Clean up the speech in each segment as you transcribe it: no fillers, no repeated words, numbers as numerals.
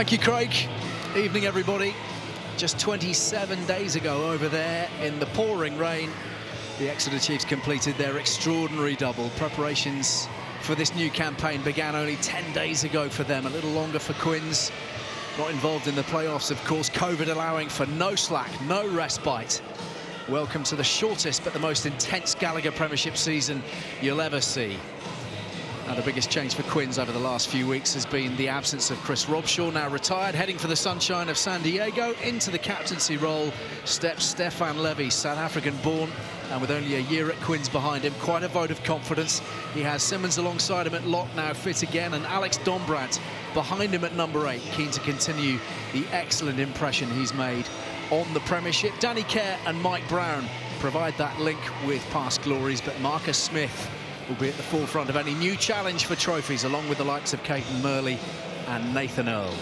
Thank you, Craig. Evening, everybody. Just 27 days ago over there in the pouring rain, the Exeter Chiefs completed their extraordinary double. Preparations for this new campaign began only 10 days ago for them, a little longer for Quins. Not involved in the playoffs, of course, COVID allowing for no slack, no respite. Welcome to the shortest but the most intense Gallagher Premiership season you'll ever see. Now, the biggest change for Quins over the last few weeks has been the absence of Chris Robshaw, now retired, heading for the sunshine of San Diego. Into the captaincy role steps Stefan Levy, South African-born, and with only a year at Quins behind him, quite a vote of confidence. He has Simmons alongside him at lock, now fit again, and Alex Dombrandt behind him at number 8, keen to continue the excellent impression he's made on the Premiership. Danny Kerr and Mike Brown provide that link with past glories, but Marcus Smith will be at the forefront of any new challenge for trophies, along with the likes of Caton Murley and Nathan Earl.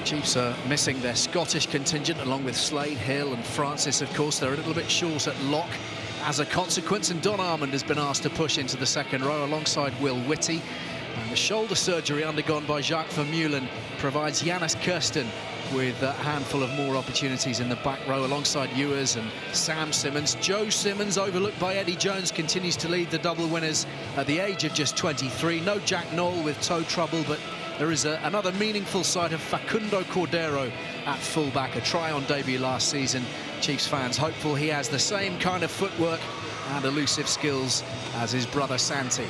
Chiefs are missing their Scottish contingent, along with Slade, Hill and Francis. Of course, they're a little bit short at lock as a consequence, and Don Armand has been asked to push into the second row alongside Will Whitty. And the shoulder surgery undergone by Jacques Vermeulen provides Janus Kirsten with a handful of more opportunities in the back row alongside Ewers and Sam Simmons. Joe Simmons, overlooked by Eddie Jones, continues to lead the double winners at the age of just 23. No Jack Knoll with toe trouble, but there is another meaningful sight of Facundo Cordero at fullback, a try-on debut last season. Chiefs fans hopeful he has the same kind of footwork and elusive skills as his brother Santi.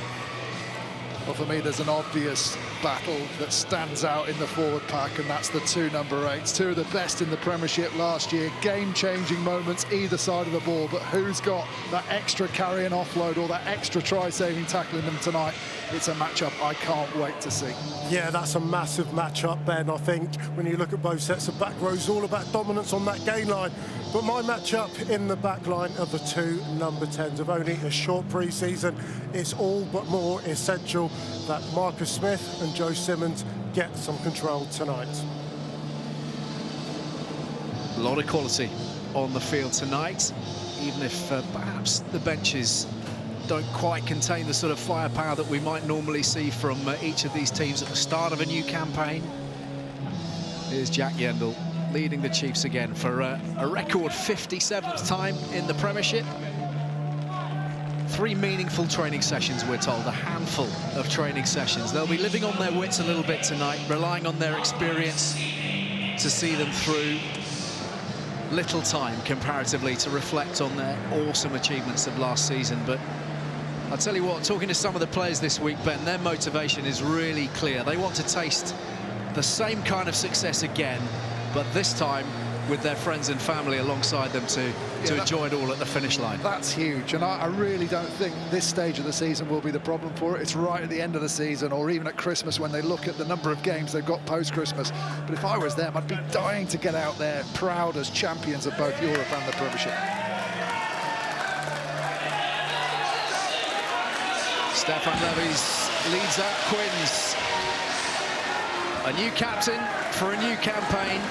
Well, for me, there's an obvious battle that stands out in the forward pack, and that's the two number 8s. Two of the best in the Premiership last year. Game-changing moments either side of the ball, but who's got that extra carry and offload or that extra try-saving tackle in them tonight? It's a matchup I can't wait to see. Yeah, that's a massive matchup, Ben. I think when you look at both sets of back rows, all about dominance on that gain line. But my matchup in the back line of the two number 10s of only a short pre-season, it's all but more essential that Marcus Smith and Joe Simmons get some control tonight. A lot of quality on the field tonight, even if perhaps the benches don't quite contain the sort of firepower that we might normally see from each of these teams at the start of a new campaign. Here's Jack Yendall leading the Chiefs again for a record 57th time in the Premiership. 3 meaningful training sessions, we're told, a handful of training sessions. They'll be living on their wits a little bit tonight, relying on their experience to see them through. Little time comparatively to reflect on their awesome achievements of last season, but I'll tell you what, talking to some of the players this week, Ben, their motivation is really clear. They want to taste the same kind of success again, but this time with their friends and family alongside them to enjoy it all at the finish line. That's huge, and I really don't think this stage of the season will be the problem for it. It's right at the end of the season, or even at Christmas, when they look at the number of games they've got post-Christmas. But if I was them, I'd be dying to get out there proud as champions of both Europe and the Premiership. Stefan Levy's leads out Quins. A new captain for a new campaign.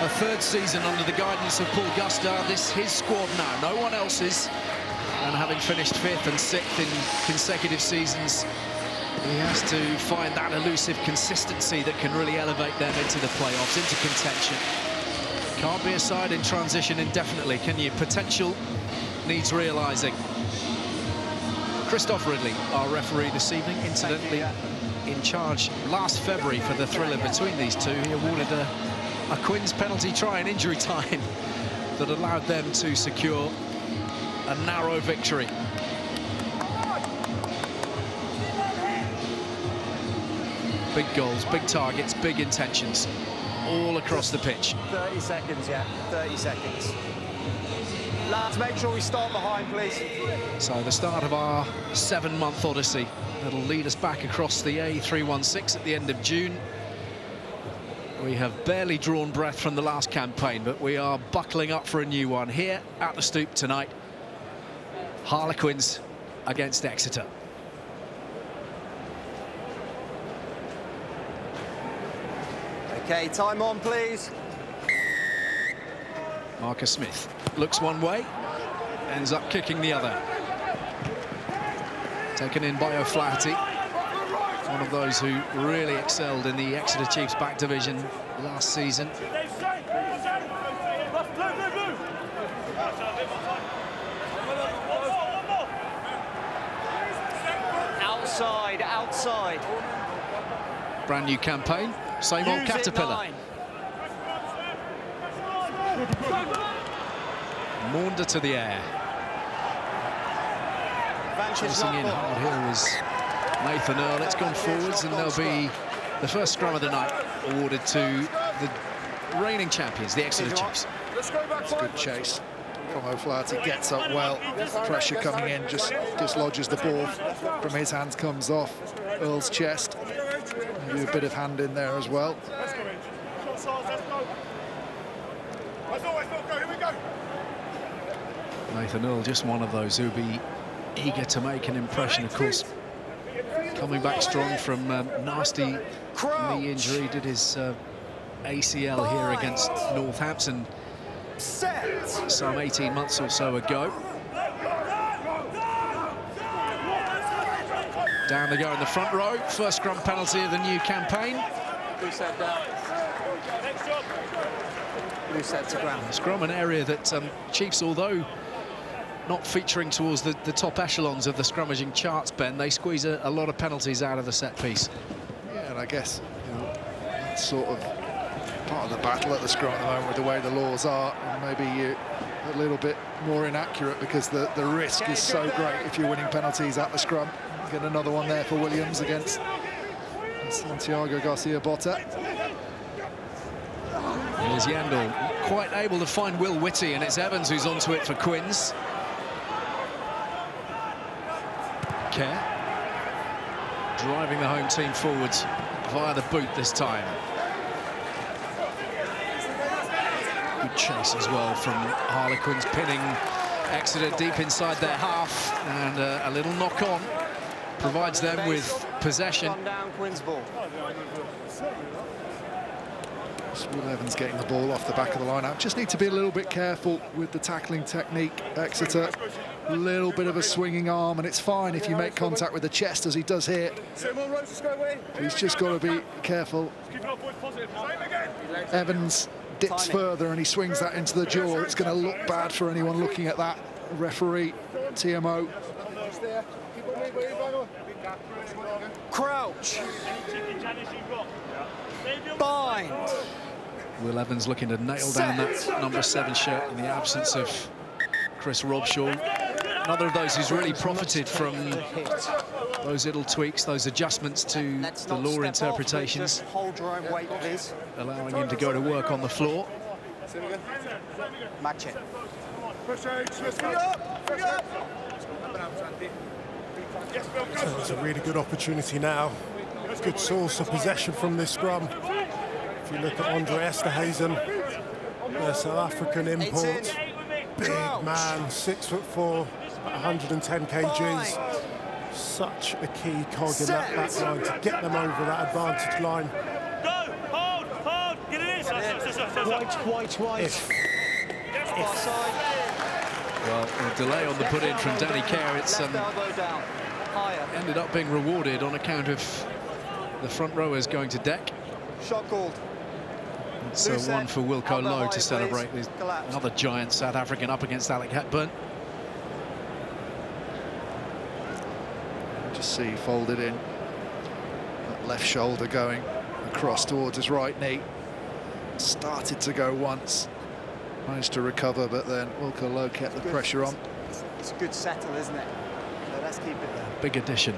A 3rd season under the guidance of Paul Gustard. This his squad now, no one else's. And having finished 5th and 6th in consecutive seasons, he has to find that elusive consistency that can really elevate them into the playoffs, into contention. Can't be a side in transition indefinitely, can you? Potential needs realising. Christoph Ridley, our referee this evening, incidentally in charge last February for the thriller between these two. He awarded a Quins penalty try in injury time that allowed them to secure a narrow victory. Big goals, big targets, big intentions, all across the pitch. 30 seconds, yeah, 30 seconds. Lads, make sure we start behind, please. So the start of our 7-month odyssey that'll lead us back across the A316 at the end of June. We have barely drawn breath from the last campaign, but we are buckling up for a new one here at the Stoop tonight. Harlequins against Exeter. Okay, time on, please. Marcus Smith looks one way, ends up kicking the other. Taken in by O'Flaherty. One of those who really excelled in the Exeter Chiefs back division last season. Outside, outside. Brand new campaign, same old Caterpillar. Maunder to the air. Chasing in hard here was Nathan Earl. It's gone forwards, and there'll be the first scrum of the night awarded to the reigning champions, the Exeter Chiefs. It's a good chase from O'Flaherty. Gets up well. Pressure coming in, just dislodges the ball from his hands, comes off Earl's chest. Maybe a bit of hand in there as well. Nathan Earl, just one of those who'll be eager to make an impression, of course. Coming back strong from nasty knee injury, did his ACL here against Northampton some 18 months or so ago. Down they go in the front row. First scrum penalty of the new campaign. Loose head down. Loose head to ground. Scrum, an area that Chiefs, although not featuring towards the top echelons of the scrummaging charts, Ben, they squeeze a lot of penalties out of the set piece. Yeah, and I guess that's sort of part of the battle at the scrum at the moment with the way the laws are, and maybe you're a little bit more inaccurate because the risk is so great if you're winning penalties at the scrum. Get another one there for Williams against Santiago Garcia-Bota. Here's Yandel, quite able to find Will Whitty, and it's Evans who's onto it for Quins. Kerr driving the home team forwards via the boot this time. Good chase as well from Harlequins, pinning Exeter deep inside their half, and a little knock on provides them with possession. Down, Quins ball. Will Evans getting the ball off the back of the line-out. Just need to be a little bit careful with the tackling technique, Exeter. A little bit of a swinging arm, and it's fine if you make contact with the chest, as he does here. He's just got to be careful. Evans dips further, and he swings that into the jaw. It's going to look bad for anyone looking at that. Referee, TMO. Crouch. Bind. Will Evans looking to nail down that number 7 shirt in the absence of Chris Robshaw. Another of those who's really profited from those little tweaks, those adjustments to the law interpretations, Hold your own weight, please. allowing him to go to work on the floor. Match it. So it's a really good opportunity now. Good source of possession from this scrum. If you look at Andre Esterhazen, the South African import, big man, 6'4", 110 kgs. Such a key cog in that back line to get them over that advantage line. Go, hold, get it in. White. Well, a delay on the put-in from Danny Kerr. It's ended up being rewarded on account of the front rowers going to deck. Shot called. So one for Wilco Lowe to celebrate. Another giant South African up against Alec Hepburn. Just see folded in. That left shoulder going across towards his right knee. Started to go once. Managed to recover, but then Wilco Lowe kept the pressure on. It's a good settle, isn't it? So let's keep it there. Big addition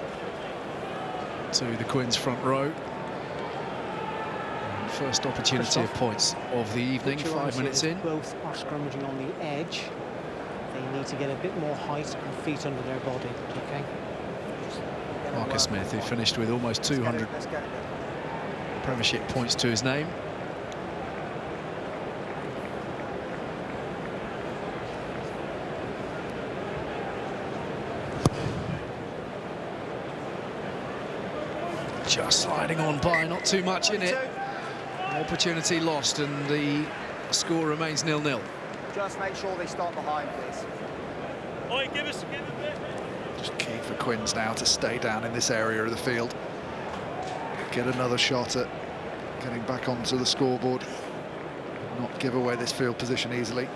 to the Quins front row. First opportunity of points of the evening, 5 minutes in. Both are scrummaging on the edge. They need to get a bit more height and feet under their body, okay? Marcus Smith, who finished with almost 200 Premiership points to his name. Just sliding on by, not too much in it. Opportunity lost, and the score remains 0-0. Just make sure they start behind, please. Give it a bit. Just key for Quins now to stay down in this area of the field. get another shot at getting back onto the scoreboard, not give away this field position easily.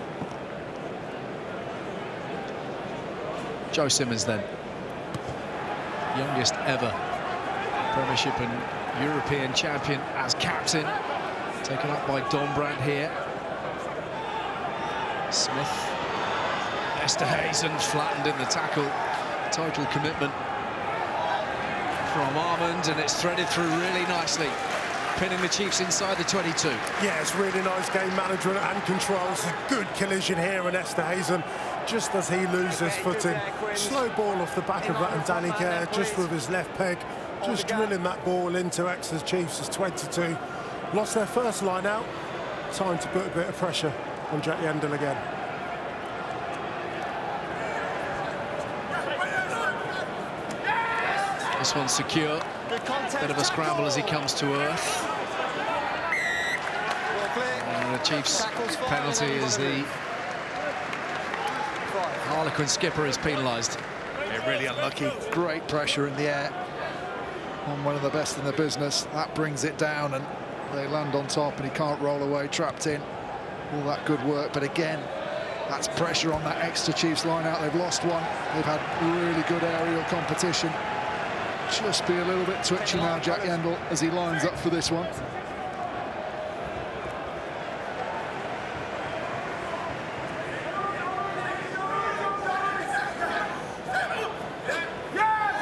Joe Simmons then, youngest ever Premiership and European champion as captain, taken up by Don Brandt here. Smith, Esterhazen flattened in the tackle. Total commitment from Armand, and it's threaded through really nicely, pinning the Chiefs inside the 22. Yeah, it's really nice game management and control. It's a good collision here, and Esterhazen, just as he loses footing, slow ball off the back of that, and Danny Kerr just with his left peg, just drilling that ball into Exeter Chiefs as 22. Lost their first line out. Time to put a bit of pressure on Jack Yendall again. This one's secure. Bit of a scramble as he comes to earth. And the Chiefs' penalty is the Harlequin skipper is penalised. Yeah, really unlucky. Great pressure in the air on one of the best in the business. That brings it down, and they land on top, and he can't roll away, trapped in. All that good work, but again, that's pressure on that Exeter Chiefs line out. They've lost one. They've had really good aerial competition. Just be a little bit twitchy now, Jack Yendall, as he lines up for this one.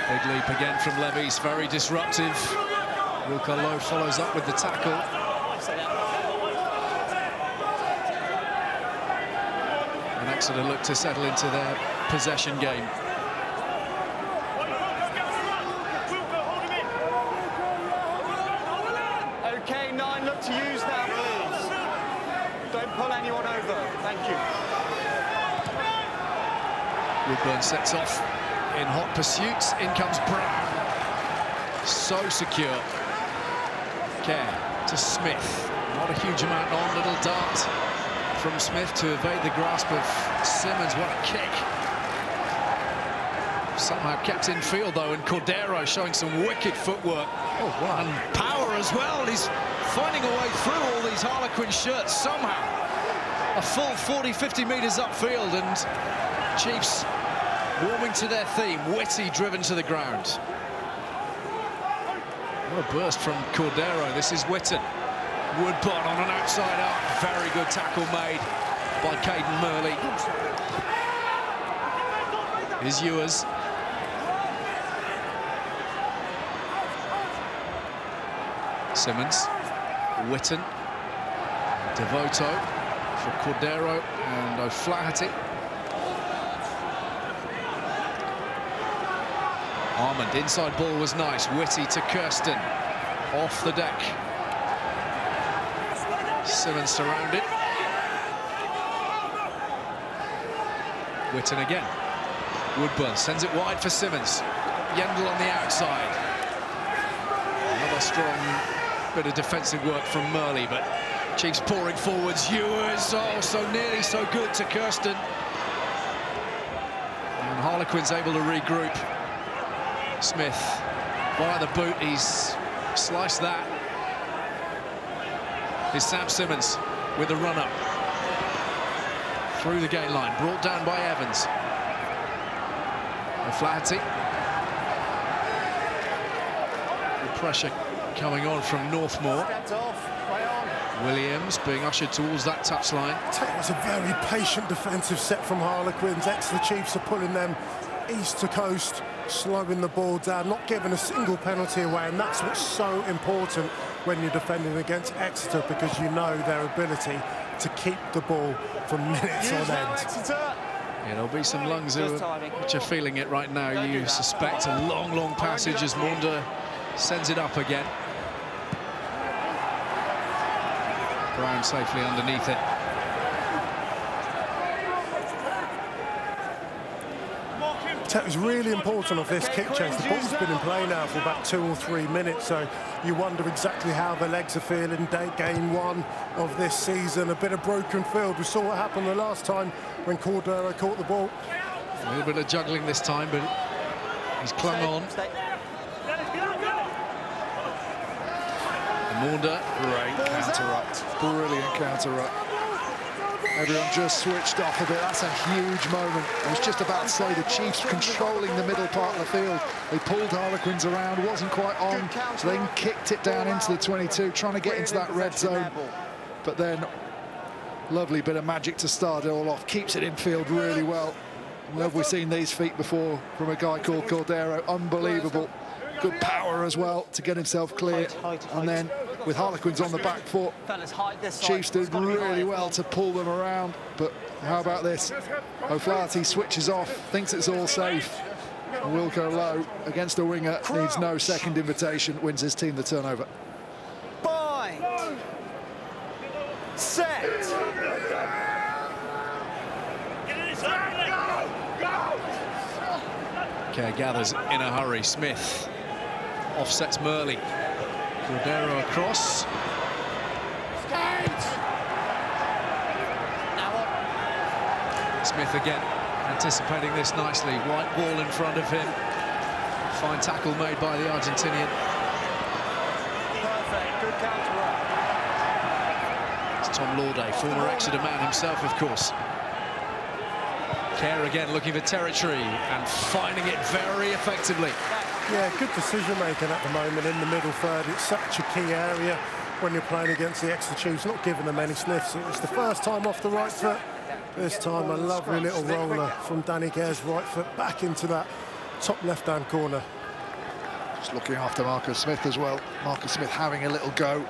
Big leap again from Levy's, very disruptive. Wilco Lowe follows up with the tackle. And Exeter look to settle into their possession game. Okay, 9, look to use now, please. Don't pull anyone over. Thank you. Woodburn sets off in hot pursuit. In comes Brown. So secure. Kerr to Smith. Not a huge amount on. Little dart from Smith to evade the grasp of Simmons. What a kick. Somehow kept in field, though, and Cordero showing some wicked footwork. Oh, wow. And power as well. He's finding a way through all these Harlequin shirts somehow. A full 40, 50 metres upfield, and Chiefs warming to their theme. Whitty driven to the ground. What a burst from Cordero. This is Witten. Woodburn on an outside up. Very good tackle made by Caden Murley. Here's Ewers. Simmons. Witten. Devoto for Cordero and O'Flaherty. Armand, inside ball was nice. Whitty to Kirsten. Off the deck. Simmons surrounded. Witten again. Woodburn sends it wide for Simmons. Yendall on the outside. Another strong bit of defensive work from Murley, but Chiefs pouring forwards. Ewers, oh, so nearly so good to Kirsten. And Harlequins able to regroup. Smith via the boot, he's sliced that. Here's Sam Simmons with the run-up. Through the gate line, brought down by Evans. O'Flaherty. The pressure coming on from Northmore. Williams being ushered towards that touchline. It was a very patient defensive set from Harlequins. Exeter Chiefs are pulling them east to coast, slowing the ball down, not giving a single penalty away, and that's what's so important when you're defending against Exeter, because you know their ability to keep the ball for minutes on end. Yeah, there'll be some lungs which are feeling it right now. You suspect a long passage as Maunda sends it up again. Brown safely underneath it. It was really important of this kick chase. The ball's been in play now for about 2 or 3 minutes, so you wonder exactly how the legs are feeling. Game 1 of this season, a bit of broken field. We saw what happened the last time when Cordero caught the ball. A little bit of juggling this time, but he's clung on. Maunda. Great counter-ruck, brilliant counter-ruck. Everyone just switched off a bit. That's a huge moment. I was just about to say the Chiefs controlling the middle part of the field. They pulled Harlequins around, wasn't quite on, so then kicked it down into the 22, trying to get into that red zone. But then, lovely bit of magic to start it all off. Keeps it in field really well. Have we seen these feet before from a guy called Cordero? Unbelievable. Good power as well to get himself clear. And then with Harlequins on the back foot, Chiefs did really well to pull them around. But how about this? O'Flaherty switches off, thinks it's all safe. And Wilco Lowe against a winger, needs no second invitation, wins his team the turnover. Bind. Set. Care gathers in a hurry. Smith offsets Murley. Cordero across. Smith again, anticipating this nicely. White ball in front of him. Fine tackle made by the Argentinian. Perfect, good counter-ruck. It's Tom Lauday, former Exeter man himself, of course. Care again looking for territory and finding it very effectively. Yeah, good decision making at the moment in the middle third. It's such a key area when you're playing against the Exeter Chiefs, not giving them any sniffs. It's the first time off the right foot. This time a lovely little roller from Danny Care's right foot back into that top left-hand corner. Just looking after Marcus Smith as well. Marcus Smith having a little go.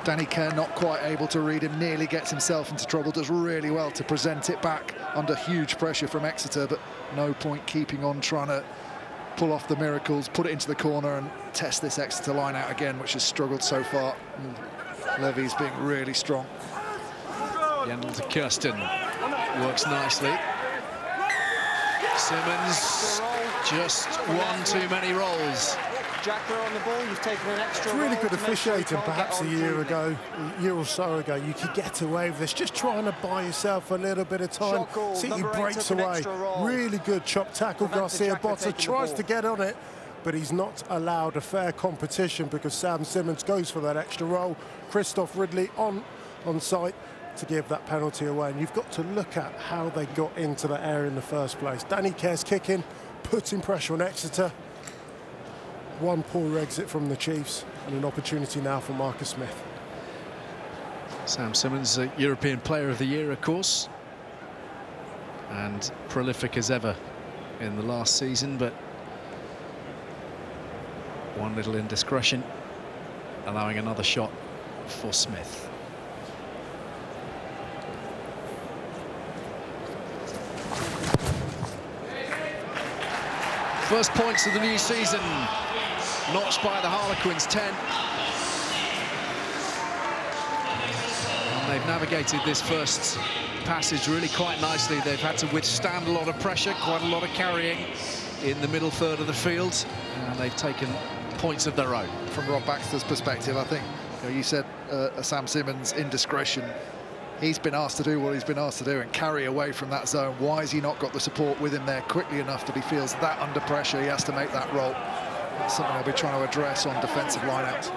Danny Care not quite able to read him, nearly gets himself into trouble, does really well to present it back under huge pressure from Exeter, but no point keeping on trying to pull off the miracles, put it into the corner and test this Exeter line out again, which has struggled so far. And Levy's being really strong. Yandel to Kirsten, works nicely. Simmons, just one too many rolls. Jackler on the ball, you've taken an extra. It's really good officiating. Perhaps a year or so ago, you could get away with this. Just trying to buy yourself a little bit of time. See, he breaks away. Really good chop tackle. Garcia Botta tries to get on it, but he's not allowed a fair competition because Sam Simmons goes for that extra roll. Christoph Ridley on site to give that penalty away. And you've got to look at how they got into that area in the first place. Danny Care's kicking, putting pressure on Exeter. One poor exit from the Chiefs and an opportunity now for Marcus Smith. Sam Simmons, European Player of the Year, of course, and prolific as ever in the last season, but one little indiscretion, allowing another shot for Smith. First points of the new season, notched by the Harlequins, 10. And they've navigated this first passage really quite nicely. They've had to withstand a lot of pressure, quite a lot of carrying in the middle third of the field, and they've taken points of their own. From Rob Baxter's perspective, I think you said Sam Simmons' indiscretion. He's been asked to do what he's been asked to do and carry away from that zone. Why has he not got the support with him there quickly enough that he feels that under pressure he has to make that roll? That's something I'll be trying to address on defensive lineouts.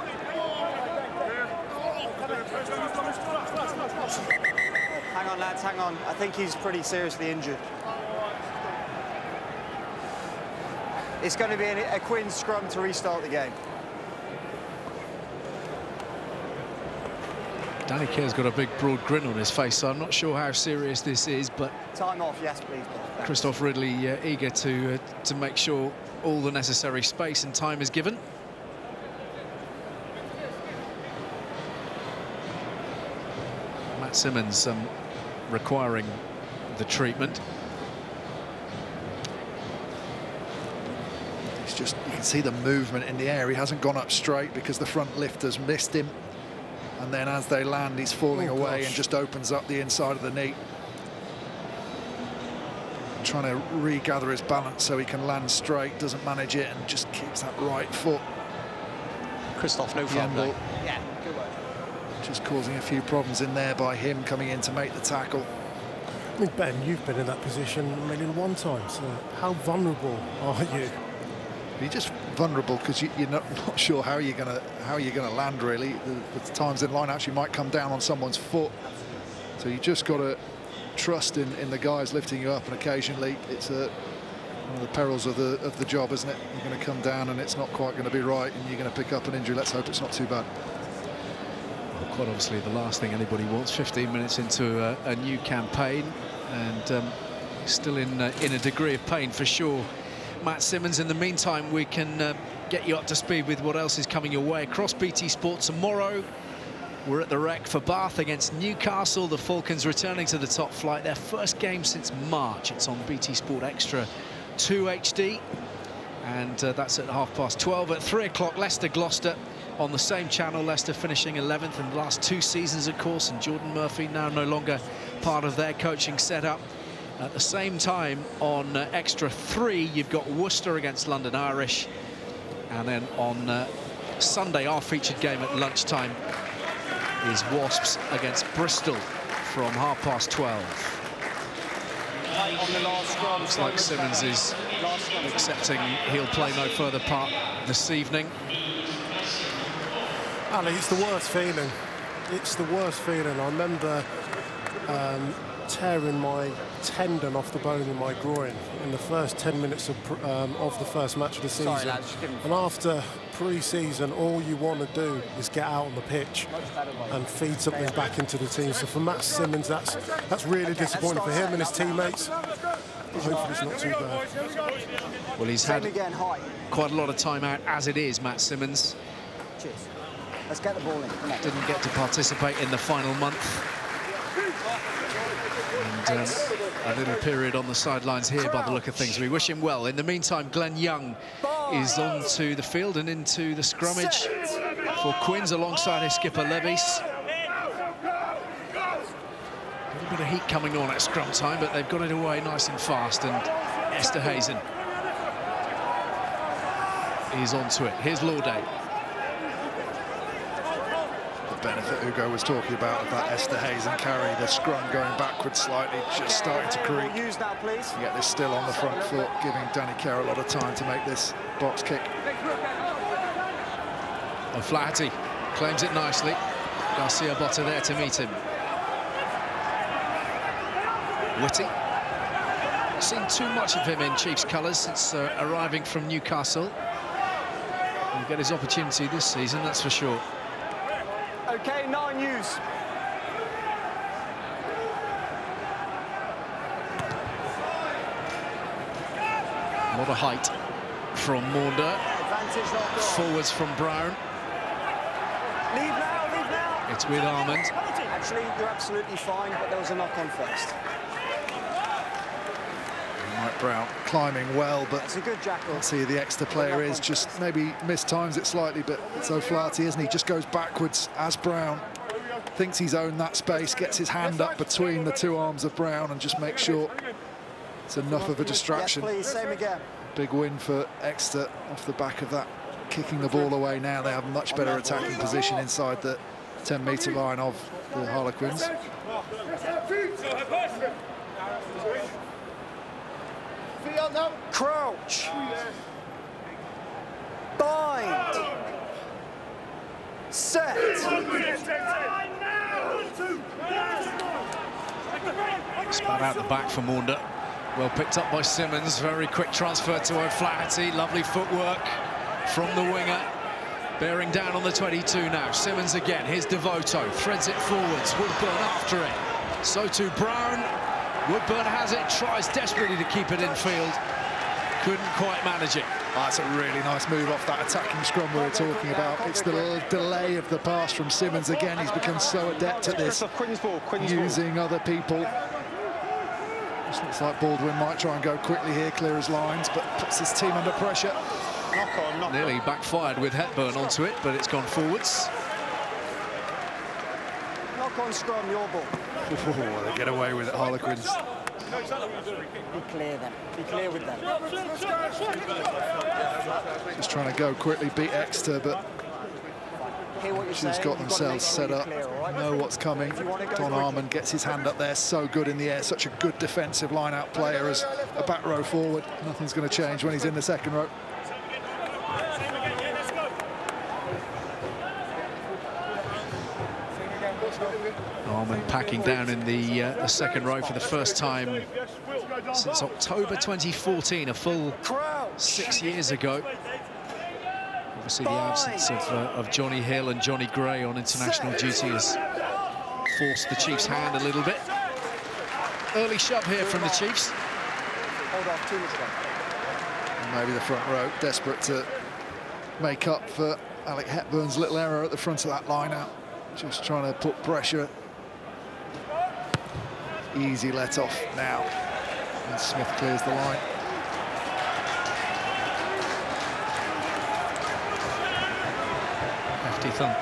Hang on, lads, hang on. I think he's pretty seriously injured. It's going to be a Quinn scrum to restart the game. Danny Care's got a big, broad grin on his face, so I'm not sure how serious this is, but... Time off, yes, please, Bob. Christoph Ridley eager to make sure all the necessary space and time is given. Matt Simmons requiring the treatment. It's just, you can see the movement in the air. He hasn't gone up straight because the front lifters missed him. And then as they land, he's falling away and just opens up the inside of the knee. Trying to regather his balance so he can land straight, doesn't manage it and just keeps that right foot. Christoph, no foul. Yeah, good work. Just causing a few problems in there by him coming in to make the tackle. I mean, Ben, you've been in that position 1,001 times. How vulnerable are you? You're just vulnerable because you're not sure how you're gonna land really. The times in line-outs you might come down on someone's foot, so you just got to trust in the guys lifting you up, and occasionally it's one of the perils of the job, isn't it? You're going to come down and it's not quite going to be right, and you're going to pick up an injury. Let's hope it's not too bad. Well, quite obviously the last thing anybody wants. 15 minutes into a new campaign, and still in a degree of pain for sure. Matt Simmons. In the meantime, we can get you up to speed with what else is coming your way across BT Sport tomorrow. We're at the Rec for Bath against Newcastle. The Falcons returning to the top flight. Their first game since March. It's on BT Sport Extra 2 HD. And that's at 12:30. At 3 o'clock, Leicester-Gloucester on the same channel. Leicester finishing 11th in the last 2 seasons, of course. And Jordan Murphy now no longer part of their coaching setup. At the same time, on Extra 3, you've got Worcester against London Irish. And then on Sunday, our featured game at lunchtime is Wasps against Bristol from 12:30. Looks like Simmons is accepting he'll play no further part this evening. Ali, it's the worst feeling. It's the worst feeling. I remember tearing my tendon off the bone in my groin in the first 10 minutes of the first match of the season. Sorry, lads, and after pre-season, all you want to do is get out on the pitch and feed something back into the team. So for Matt Simmons, that's really disappointing for him and his teammates. Hopefully it's not too bad. Well, he's had quite a lot of time out as it is, Matt Simmons. Cheers. Let's get the ball in. Come on. Didn't get to participate in the final month. And a little period on the sidelines here by the look of things. We wish him well. In the meantime, Glenn Young is onto the field and into the scrummage for Quins alongside his skipper Levis. A little bit of heat coming on at scrum time, but they've got it away nice and fast. And Esterhazen is onto it. Here's Lauday. Benefit Hugo was talking about of that Esterhazen carry, the scrum going backwards slightly, just starting to creak. Use that, please. You get this still on the front foot, giving Danny Kerr a lot of time to make this box kick. O'Flaherty claims it nicely. Garcia Botta there to meet him. Whitty. Seen too much of him in Chiefs colours since arriving from Newcastle. He'll get his opportunity this season, that's for sure. Okay, 9 use. A lot of height from Maunder. Forwards from Brown. Leave now, leave now. It's with Armand. Actually, you're absolutely fine, but there was a knock on first. Mike Brown climbing well, but it's a good jackal. let's see, the Exeter player is just maybe mistimes it slightly, but it's O'Flaherty, isn't he? Just goes backwards as Brown thinks he's owned that space, gets his hand up between the 2 arms of Brown and just makes sure it's enough of a distraction. Yes, please, same again. Big win for Exeter off the back of that, kicking the ball away. Now they have a much better attacking position inside the 10-metre line of the Harlequins. Crouch. Bind. Set. Spat out the back for Maunder. Well picked up by Simmons. Very quick transfer to O'Flaherty. Lovely footwork from the winger. Bearing down on the 22 now. Simmons again. Here's Devoto. Threads it forwards. Woodburn after it. So too Brown. Woodburn has it. Tries desperately to keep it in field. Couldn't quite manage it. That's a really nice move off that attacking scrum we were talking about. It's the little delay of the pass from Simmons again. He's become so adept at this, using other people. This looks like Baldwin might try and go quickly here, clear his lines, but puts his team under pressure. Nearly backfired with Hepburn onto it, but it's gone forwards. Knock on scrum, your ball. Oh, they get away with it, Harlequins. Be clear then. Be clear with them. Just trying to go quickly, beat Exeter, but she's got themselves set up, know what's coming. Don Armand gets his hand up there, so good in the air, such a good defensive line-out player as a back row forward. Nothing's going to change when he's in the second row. Armand packing down in the second row for the first time since October 2014, a full 6 years ago. Obviously, the absence of Johnny Hill and Johnny Gray on international duty has forced the Chiefs' hand a little bit. Early shove here from the Chiefs. Hold off, too much left. And maybe the front row desperate to make up for Alec Hepburn's little error at the front of that line-out. Just trying to put pressure. Easy let off now. And Smith clears the line. Hefty thump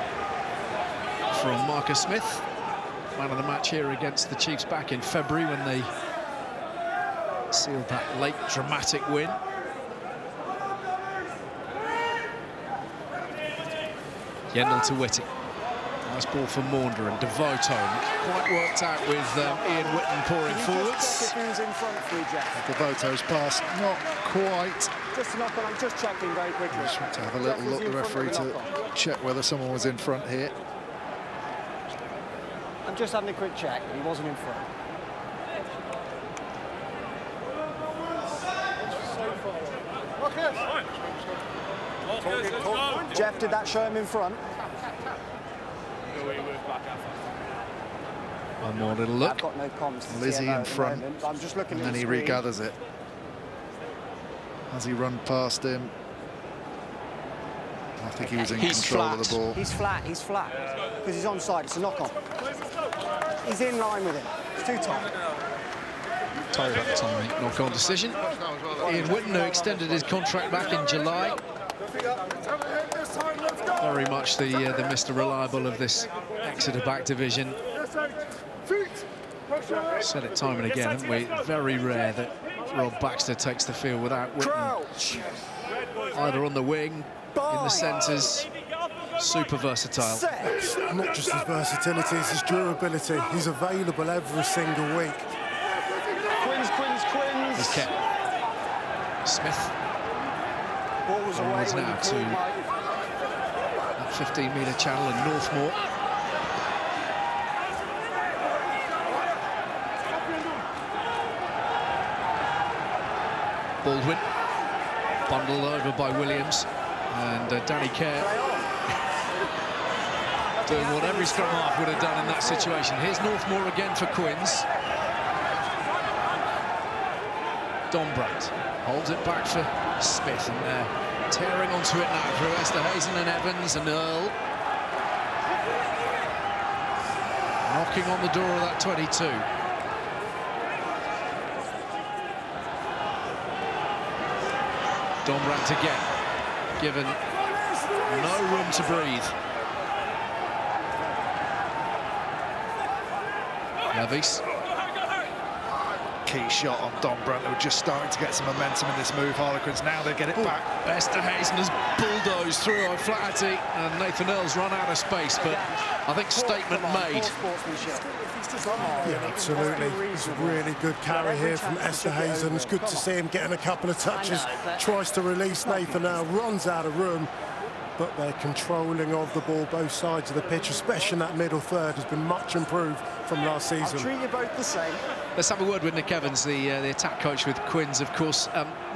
from Marcus Smith. Man of the match here against the Chiefs back in February when they sealed that late dramatic win. Yendall to Whitty. Nice ball for Maunder, and Devoto. Quite worked out with Ian Whitten pouring forwards. Who's in front for you, Jeff? Devoto's pass, not quite. Just a knock on, I'm just checking very quickly. Just want to have a little look, the referee, to check whether someone was in front here. I'm just having a quick check, but he wasn't in front. Jeff, did that show him in front? One more little look. I've got no comms to Lizzie TMO in at the front, moment. I'm just looking and at then the he screen. regathers it. Has he run past him? I think he was in control of the ball. He's flat, because he's onside. It's a knock-on. He's in line with him. It's too tight. Sorry about the timing. Knock-on decision. Ian Whitten, who extended his contract back in July. Very much the Mr. Reliable of this Exeter back division. Said it time and again, haven't we? Very rare that Rob Baxter takes the field without Whitten. Either on the wing, in the centres. Super versatile. Not just his versatility, it's his durability. He's available every single week. Quins. He's kept. Smith. Ball was away Onwards when now he to called that 15-metre channel in Northmoor. Baldwin. Bundled over by Williams. And Danny Kerr doing what every scrum half would have done in that situation. Here's Northmoor again for Quins. Dombrand holds it back for Smith, and they're tearing onto it now through Esterhazen and Evans and Earl. Knocking on the door of that 22. Dombrand again, given no room to breathe. Levis. Key shot on Dombrand, who are just starting to get some momentum in this move. Harlequins, now they get it back. Esterhazen has bulldozed through O'Flaherty, and Nathan Earl's run out of space, but I think statement made. Yeah, absolutely. It's a really good carry here from Esterhazen. It's good to see him getting a couple of touches. Tries to release Nathan Earl, runs out of room, but their controlling of the ball both sides of the pitch, especially in that middle third, has been much improved from last season. I'll treat you both the same. Let's have a word with Nick Evans, the attack coach with Quins, of course.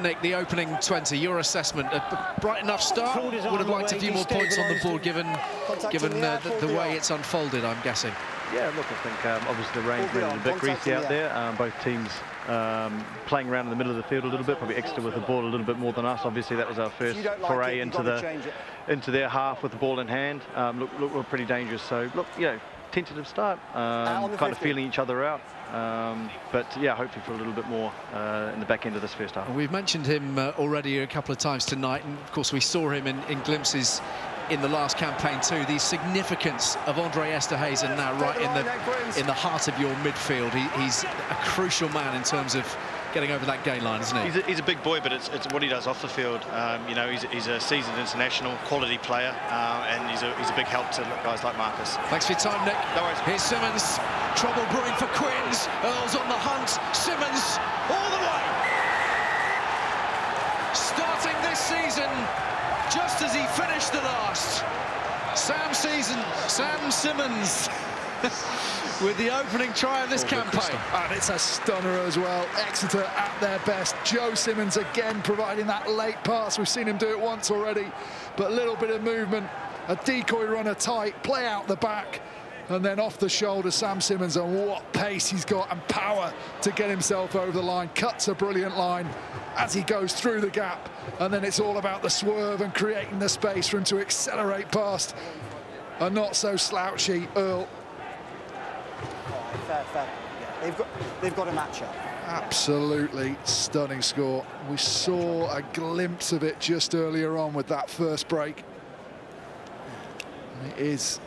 Nick, the opening 20, your assessment, a bright enough start. Would have liked a few more points on the board given the way it's unfolded, I'm guessing. Yeah, look, I think obviously the rain's been a bit greasy out there. Both teams playing around in the middle of the field a little bit, probably Exeter with the ball a little bit more than us. Obviously, that was our first foray into their half with the ball in hand. Look, we're pretty dangerous. So, look, you know, tentative start, kind of feeling each other out. But yeah, hopefully for a little bit more in the back end of this first half. We've mentioned him already a couple of times tonight, and of course we saw him in glimpses in the last campaign too. The significance of Andre Esterhazen now right in the heart of your midfield. He's a crucial man in terms of getting over that gain line, isn't he? He's a big boy, but it's what he does off the field. You know, he's a seasoned international quality player, and he's a big help to guys like Marcus. Thanks for your time, Nick. No worries. Here's Simmons. Trouble brewing for Quins. Earl's on the hunt. Simmons all the way. Starting this season just as he finished the last. Sam Simmons with the opening try of this campaign. And it's a stunner as well. Exeter at their best. Joe Simmons again providing that late pass. We've seen him do it once already, but a little bit of movement, a decoy runner tight, play out the back, and then off the shoulder, Sam Simmons, and what pace he's got and power to get himself over the line. Cuts a brilliant line as he goes through the gap, and then it's all about the swerve and creating the space for him to accelerate past a not so slouchy Earl. Fair. Yeah, they've got a match-up. Absolutely stunning score. We saw a glimpse of it just earlier on with that first break. And it is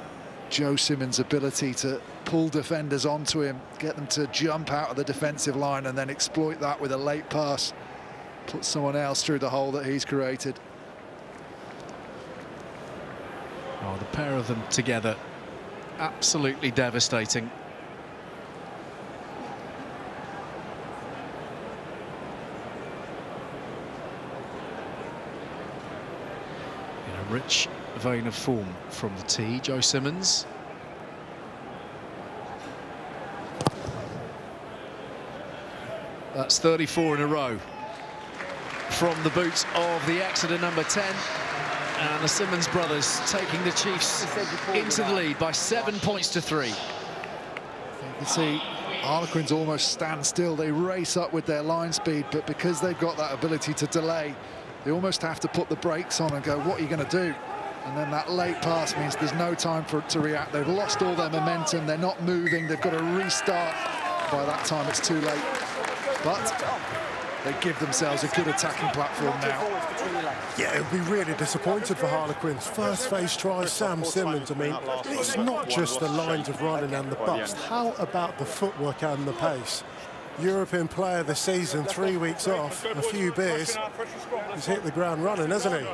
Joe Simmons' ability to pull defenders onto him, get them to jump out of the defensive line and then exploit that with a late pass, put someone else through the hole that he's created. Oh, the pair of them together, absolutely devastating. In a rich vein of form from the tee, Joe Simmons. That's 34 in a row from the boots of the Exeter number 10. And the Simmons brothers taking the Chiefs into the lead by 7 points to 3. You can see Harlequins almost stand still. They race up with their line speed, but because they've got that ability to delay, they almost have to put the brakes on and go, what are you going to do? And then that late pass means there's no time for it to react. They've lost all their momentum. They're not moving. They've got to restart. By that time, it's too late. But they give themselves a good attacking platform now. Yeah, it would be really disappointed for Harlequins. First face try, Sam Simmons. I mean, it's not just the lines of running and the bust. How about the footwork and the pace? European player this season, 3 weeks off, a few beers. He's hit the ground running, hasn't he?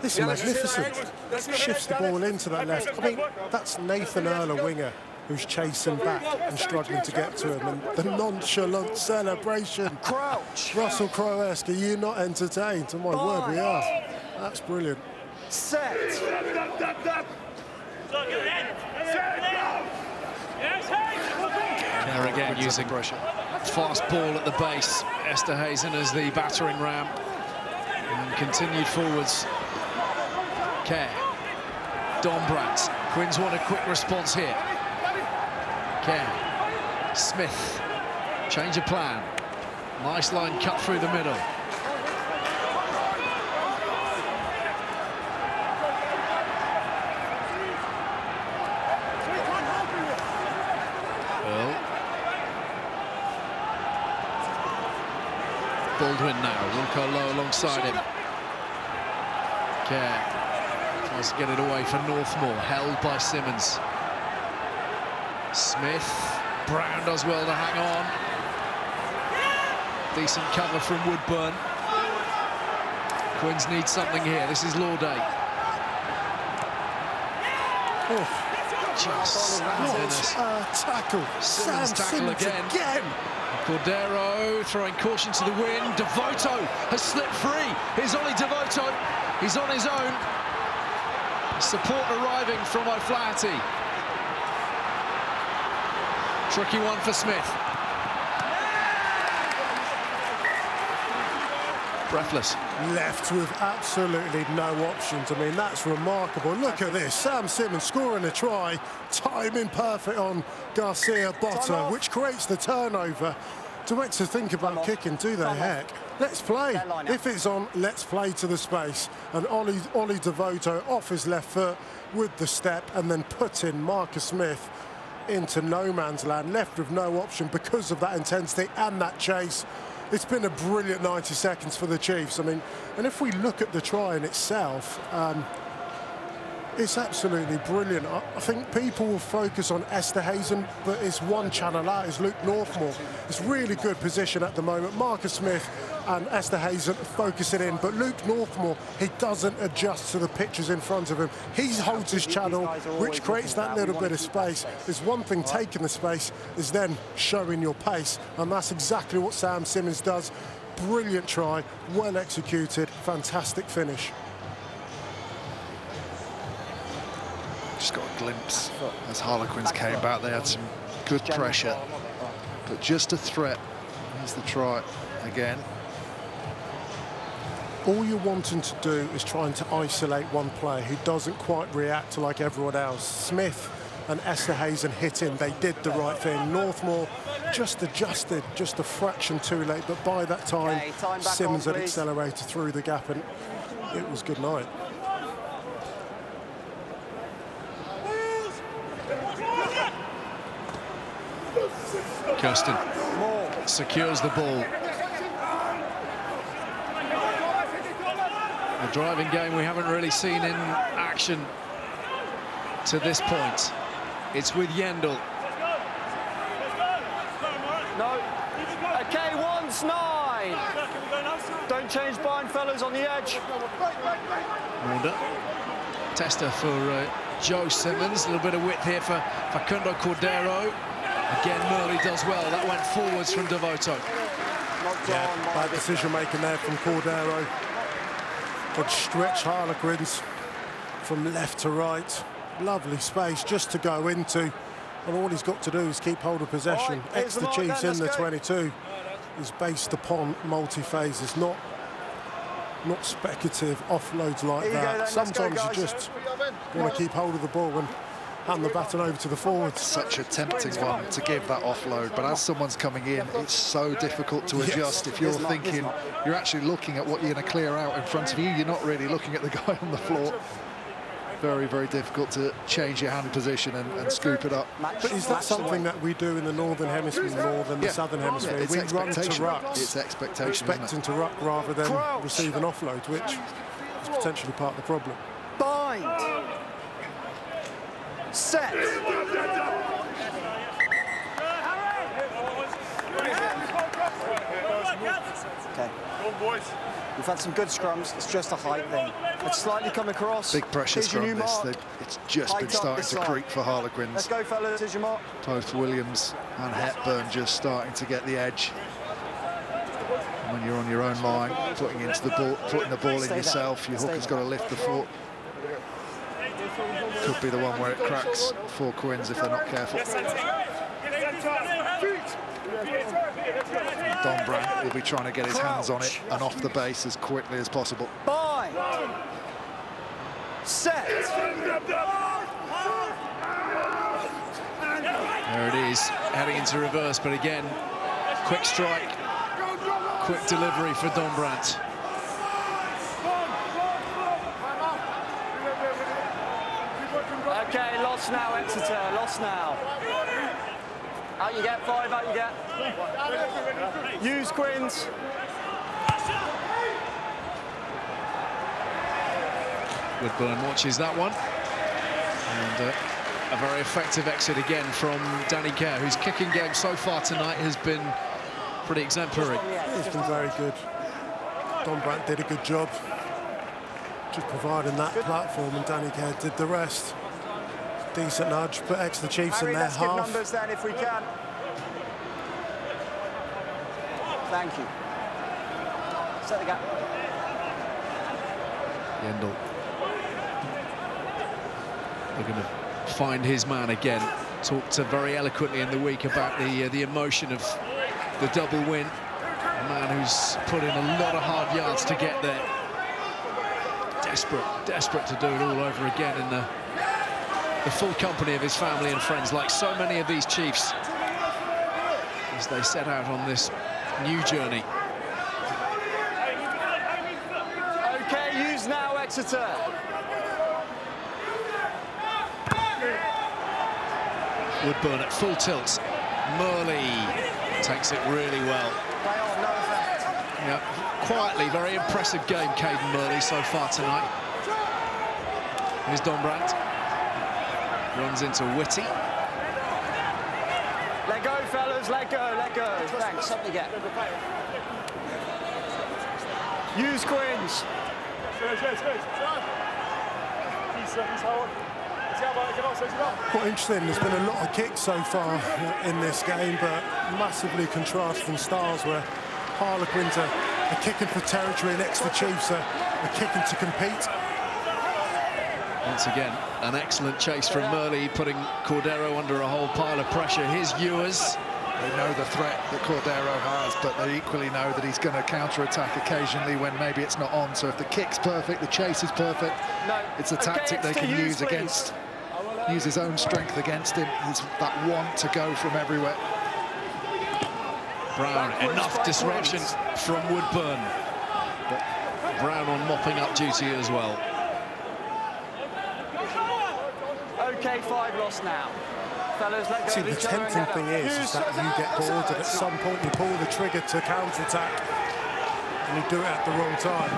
This is magnificent. Shifts the ball into that left. I mean, that's Nathan Earl, a winger, who's chasing back and struggling to get to him. And the nonchalant celebration. Crouch. Russell Crowe-esque, are you not entertained? Oh, my word, we are. That's brilliant. Set. There again, using fast ball at the base. Esterhazen as the battering ram. And continued forwards. Kerr. Dombrandt. Quins want a quick response here. Kerr. Smith. Change of plan. Nice line cut through the middle. Earl. Baldwin now. Wilco low alongside him. Kerr tries to get it away for Northmore. Held by Simmons. Smith. Brown does well to hang on. Decent cover from Woodburn. Quins need something here. This is Lauday. Oh, Just what a tackle. Sam Simmons again. Cordero throwing caution to the wind. Devoto has slipped free. Here's Ollie Devoto. He's on his own. Support arriving from O'Flaherty. Tricky one for Smith. Breathless. Left with absolutely no options. I mean, that's remarkable. Look at this. Sam Simmons scoring a try. Timing perfect on Garcia Botta, which creates the turnover. To Exeter think about kicking, do they heck? Let's play. If it's on, let's play to the space. And Ollie Devoto off his left foot with the step and then putting Marcus Smith into no man's land, left with no option because of that intensity and that chase. It's been a brilliant 90 seconds for the Chiefs. I mean, and if we look at the try in itself, it's absolutely brilliant. I think people will focus on Esterhazen, but it's one channel out, is Luke Northmore. It's really good position at the moment. Marcus Smith and Esterhazen focusing in, but Luke Northmore, he doesn't adjust to the pitches in front of him. He holds his channel, which creates that little bit of space. There's one thing taking the space, is then showing your pace, and that's exactly what Sam Simmons does. Brilliant try, well executed, fantastic finish. Just got to glimpse as Harlequins came back. They had some good pressure, but just a threat. Here's the try again. All you're wanting to do is trying to isolate one player who doesn't quite react like everyone else. Smith and Esterhazen hit him. They did the right thing. Northmore just adjusted just a fraction too late, but by that time, Simmons had accelerated through the gap, and it was good night. Kirsten secures the ball. A driving game we haven't really seen in action to this point. It's with Yendel. No. Okay, 1-9. Don't change behind, fellas, on the edge. Maunder. Tester for Joe Simmons. A little bit of width here for Facundo Cordero. Again, Murley does well. That went forwards from Devoto. Yeah, bad decision making there from Cordero. Good stretch Harlequins from left to right. Lovely space just to go into. And all he's got to do is keep hold of possession. Exeter Chiefs in the 22 is based upon multi-phases, not speculative offloads like that. Sometimes you just want to keep hold of the ball and hand the baton over to the forwards. Such a tempting one to give that offload, but as someone's coming in, it's so difficult to adjust. If you're thinking, you're actually looking at what you're going to clear out in front of you, you're not really looking at the guy on the floor. Very, very difficult to change your hand position and scoop it up. But is that something that we do in the Northern Hemisphere more than the Southern Hemisphere? It's we run to rucks. It's expectation, expecting to ruck rather than receive an offload, which is potentially part of the problem. Bind. Set. Okay. We've had some good scrums. It's just a height thing. It's slightly come across. Big pressure scrum this. It's just been starting to creak for Harlequins. Let's go, fellas. Here's your mark. Both Williams and Hepburn just starting to get the edge. When you're on your own line, putting the ball in yourself, your hooker's got to lift the foot. Could be the one where it cracks for Quins if they're not careful. Don Brandt will be trying to get his hands on it and off the base as quickly as possible. Bind. Set. There it is, heading into reverse, but again, quick strike, quick delivery for Don Brandt. Okay, lost now, Exeter, lost now. Out you get, 5, out you get. Use Quins. Woodburn watches that one. And a very effective exit again from Danny Kerr, whose kicking game so far tonight has been pretty exemplary. It's been very good. Don Brandt did a good job just providing that platform, and Danny Kerr did the rest. Decent nudge, put Exeter Chiefs in their let's give half. numbers then if we can. Thank you. Set the gap. Yendel looking to find his man again. Talked very eloquently in the week about the emotion of the double win. A man who's put in a lot of hard yards to get there. Desperate to do it all over again in the full company of his family and friends, like so many of these Chiefs as they set out on this new journey. Okay, use now, Exeter. Woodburn at full tilt. Murley takes it really well. Play on, no effect. Yeah, quietly, very impressive game, Caden Murley, so far tonight. Here's Don Brandt. Runs into Whitty. Let go, fellas, let go, let go. Thanks, something to get. Use Quins. Quite interesting, there's been a lot of kicks so far in this game, but massively contrasting styles where Harlequins are kicking for territory and Exeter Chiefs are kicking to compete. Once again, an excellent chase from Murley, putting Cordero under a whole pile of pressure. Here's Ewers. They know the threat that Cordero has, but they equally know that he's going to counter-attack occasionally when maybe it's not on. So if the kick's perfect, the chase is perfect, it's a tactic they can use against, use his own strength against him. He's that want to go from everywhere. Brown, enough disruption from Woodburn. But Brown on mopping up duty as well. OK, 5 lost now. Fellas, let go. See, the tempting thing is that you get bored and at some point you pull the trigger to counter-attack and you do it at the wrong time.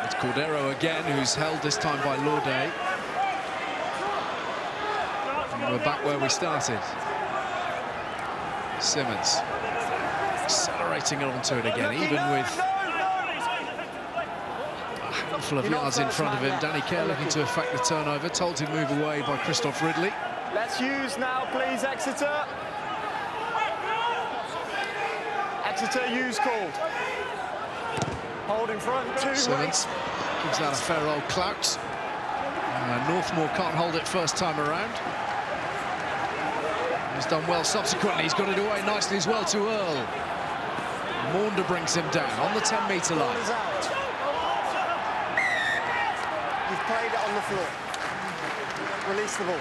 It's Cordero again, who's held this time by Laudet. And we're back where we started. Simmons accelerating onto it again, even with a handful of yards in front of him. Danny Kerr looking to effect the turnover, told to move away by Christoph Ridley. Let's use now, please, Exeter. Exeter use called. Hold in front, 2 Simmons gives that a fair old clout. Northmore can't hold it first time around. He's done well subsequently. He's got it away nicely as well to Earl. Maunder brings him down on the 10-metre line. You've played it on the floor. Release the ball.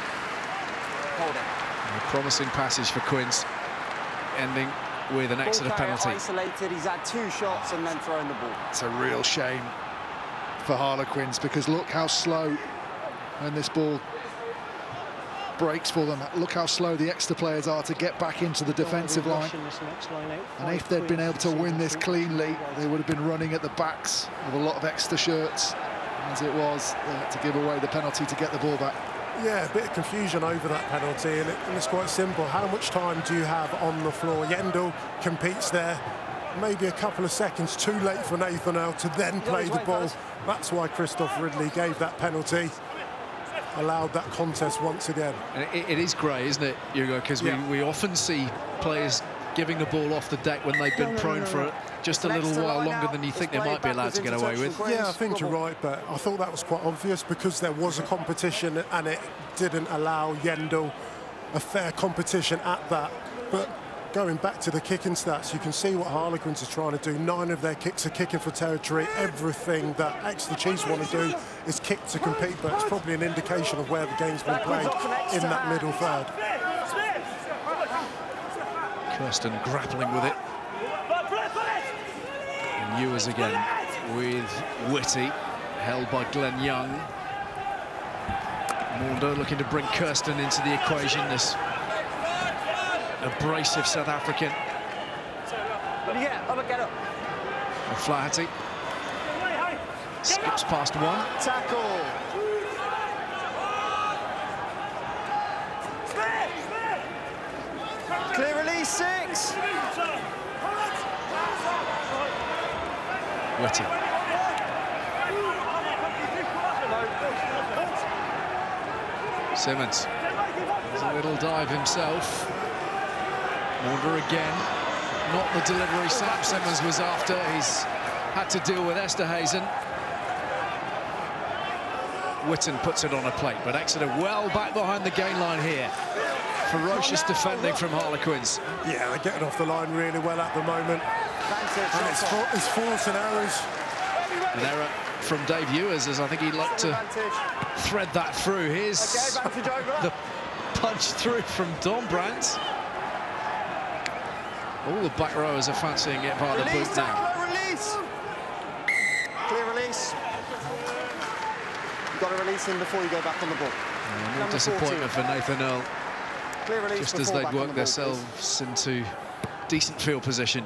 Hold it. A promising passage for Quince, ending with an Exeter penalty. Isolated, he's had 2 shots and then thrown the ball. It's a real shame for Harlequins, because look how slow when this ball breaks for them. Look how slow the Exeter players are to get back into the defensive line. And if they'd been able to win this cleanly, they would have been running at the backs of a lot of Exeter shirts. As it was, they had to give away the penalty to get the ball back. Yeah, a bit of confusion over that penalty, and it's quite simple. How much time do you have on the floor? Yendall competes there, maybe a couple of seconds too late for Nathan Earl to then play the ball. That's why Christoph Ridley gave that penalty, allowed that contest once again. And it is grey, isn't it, Hugo? Because we often see players giving the ball off the deck when they've been prone for it just a little while longer than you think they might be allowed to get away with. Yeah, I think you're right, but I thought that was quite obvious because there was a competition and it didn't allow Yendall a fair competition at that. But going back to the kicking stats, you can see what Harlequins are trying to do. 9 of their kicks are kicking for territory. Everything that Exeter Chiefs want to do is kick to compete, but it's probably an indication of where the game's been played in that middle third. Kirsten grappling with it. And Ewers again with Whitty, held by Glenn Young. Maunder looking to bring Kirsten into the equation, this abrasive South African. Get up. O'Flaherty skips past one. Tackle. Clear release 6. Whitty. Simmons. There's a little dive himself. Maunder again. Not the delivery Sam Simmons was after. He's had to deal with Esterhazen. Witten puts it on a plate, but Exeter well back behind the gain line here. Ferocious defending from Harlequins. Yeah, they're getting off the line really well at the moment. And it's forcing errors. An error from Dave Ewers, as I think he'd like to thread that through. Here's the punch through from Dombrandt. All the back rowers are fancying it by the boot now. Release. Clear release. You've got to release him before you go back on the ball. More disappointment for Nathan Earl. Clear release just as they'd worked themselves into decent field position.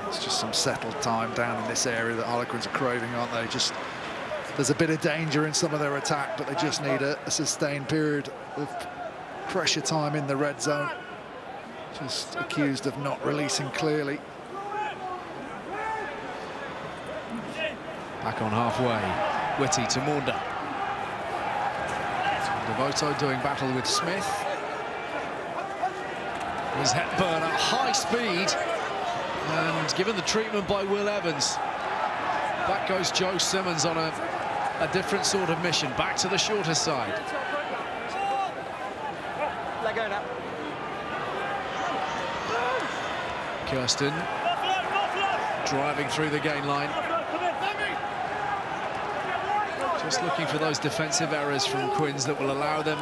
It's just some settled time down in this area that Harlequins are craving, aren't they? Just there's a bit of danger in some of their attack, but they just need a sustained period of pressure time in the red zone. Just accused of not releasing clearly. Back on halfway, Whitty to Maunder. Devoto doing battle with Smith. There's Hepburn at high speed and given the treatment by Will Evans. Back goes Joe Simmons on a a different sort of mission. Back to the shorter side. Let go now. Kirsten driving through the gain line. Just looking for those defensive errors from Quins that will allow them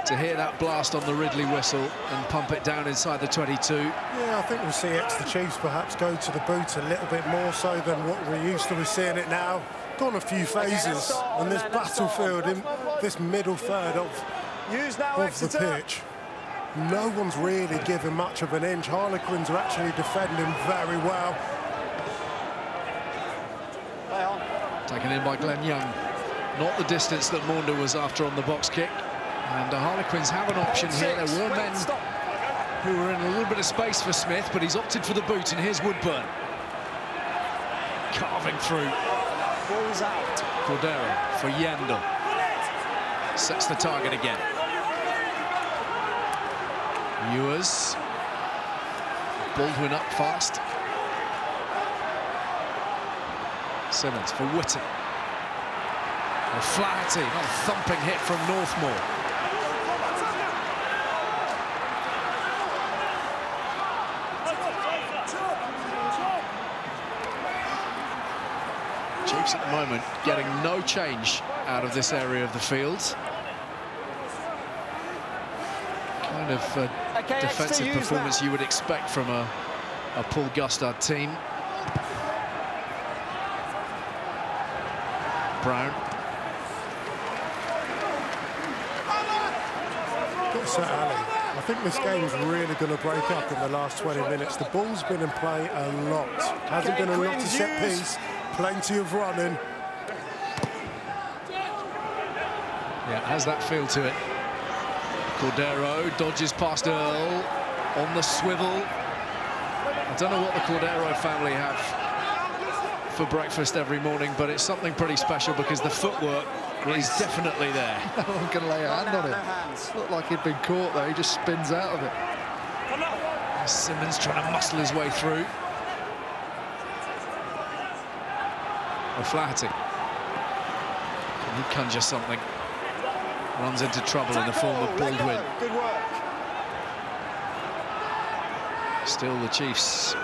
to hear that blast on the Ridley whistle and pump it down inside the 22. Yeah, I think we'll see Exeter Chiefs perhaps go to the boot a little bit more so than what we're used to. We're seeing it now. Gone a few phases on this battlefield, in this middle third of the pitch. No one's really given much of an inch. Harlequins are actually defending very well. Taken in by Glenn Young. Not the distance that Maunder was after on the box kick. And the Harlequins have an option here. There were men who were in a little bit of space for Smith, but he's opted for the boot, and here's Woodburn. Carving through. Ball's out. Cordero for Yandel. Sets the target again. Ewers. Baldwin up fast. Simmons for Whitty. O'Flaherty, not a thumping hit from Northmore. Chiefs at the moment getting no change out of this area of the field. Kind of defensive performance you would expect from a Paul Gustard team. Brown. I think this game's really going to break up in the last 20 minutes. The ball's been in play a lot. Hasn't been a lot of set piece. Plenty of running. Yeah, has that feel to it. Cordero dodges past Earl on the swivel. I don't know what the Cordero family have for breakfast every morning, but it's something pretty special because the footwork is definitely there. No one can lay a hand on it. Looked like he'd been caught though. He just spins out of it. Simmons trying to muscle his way through. O'Flaherty. Can he conjure something? Runs into trouble in the form of Baldwin. Good work. Still the Chiefs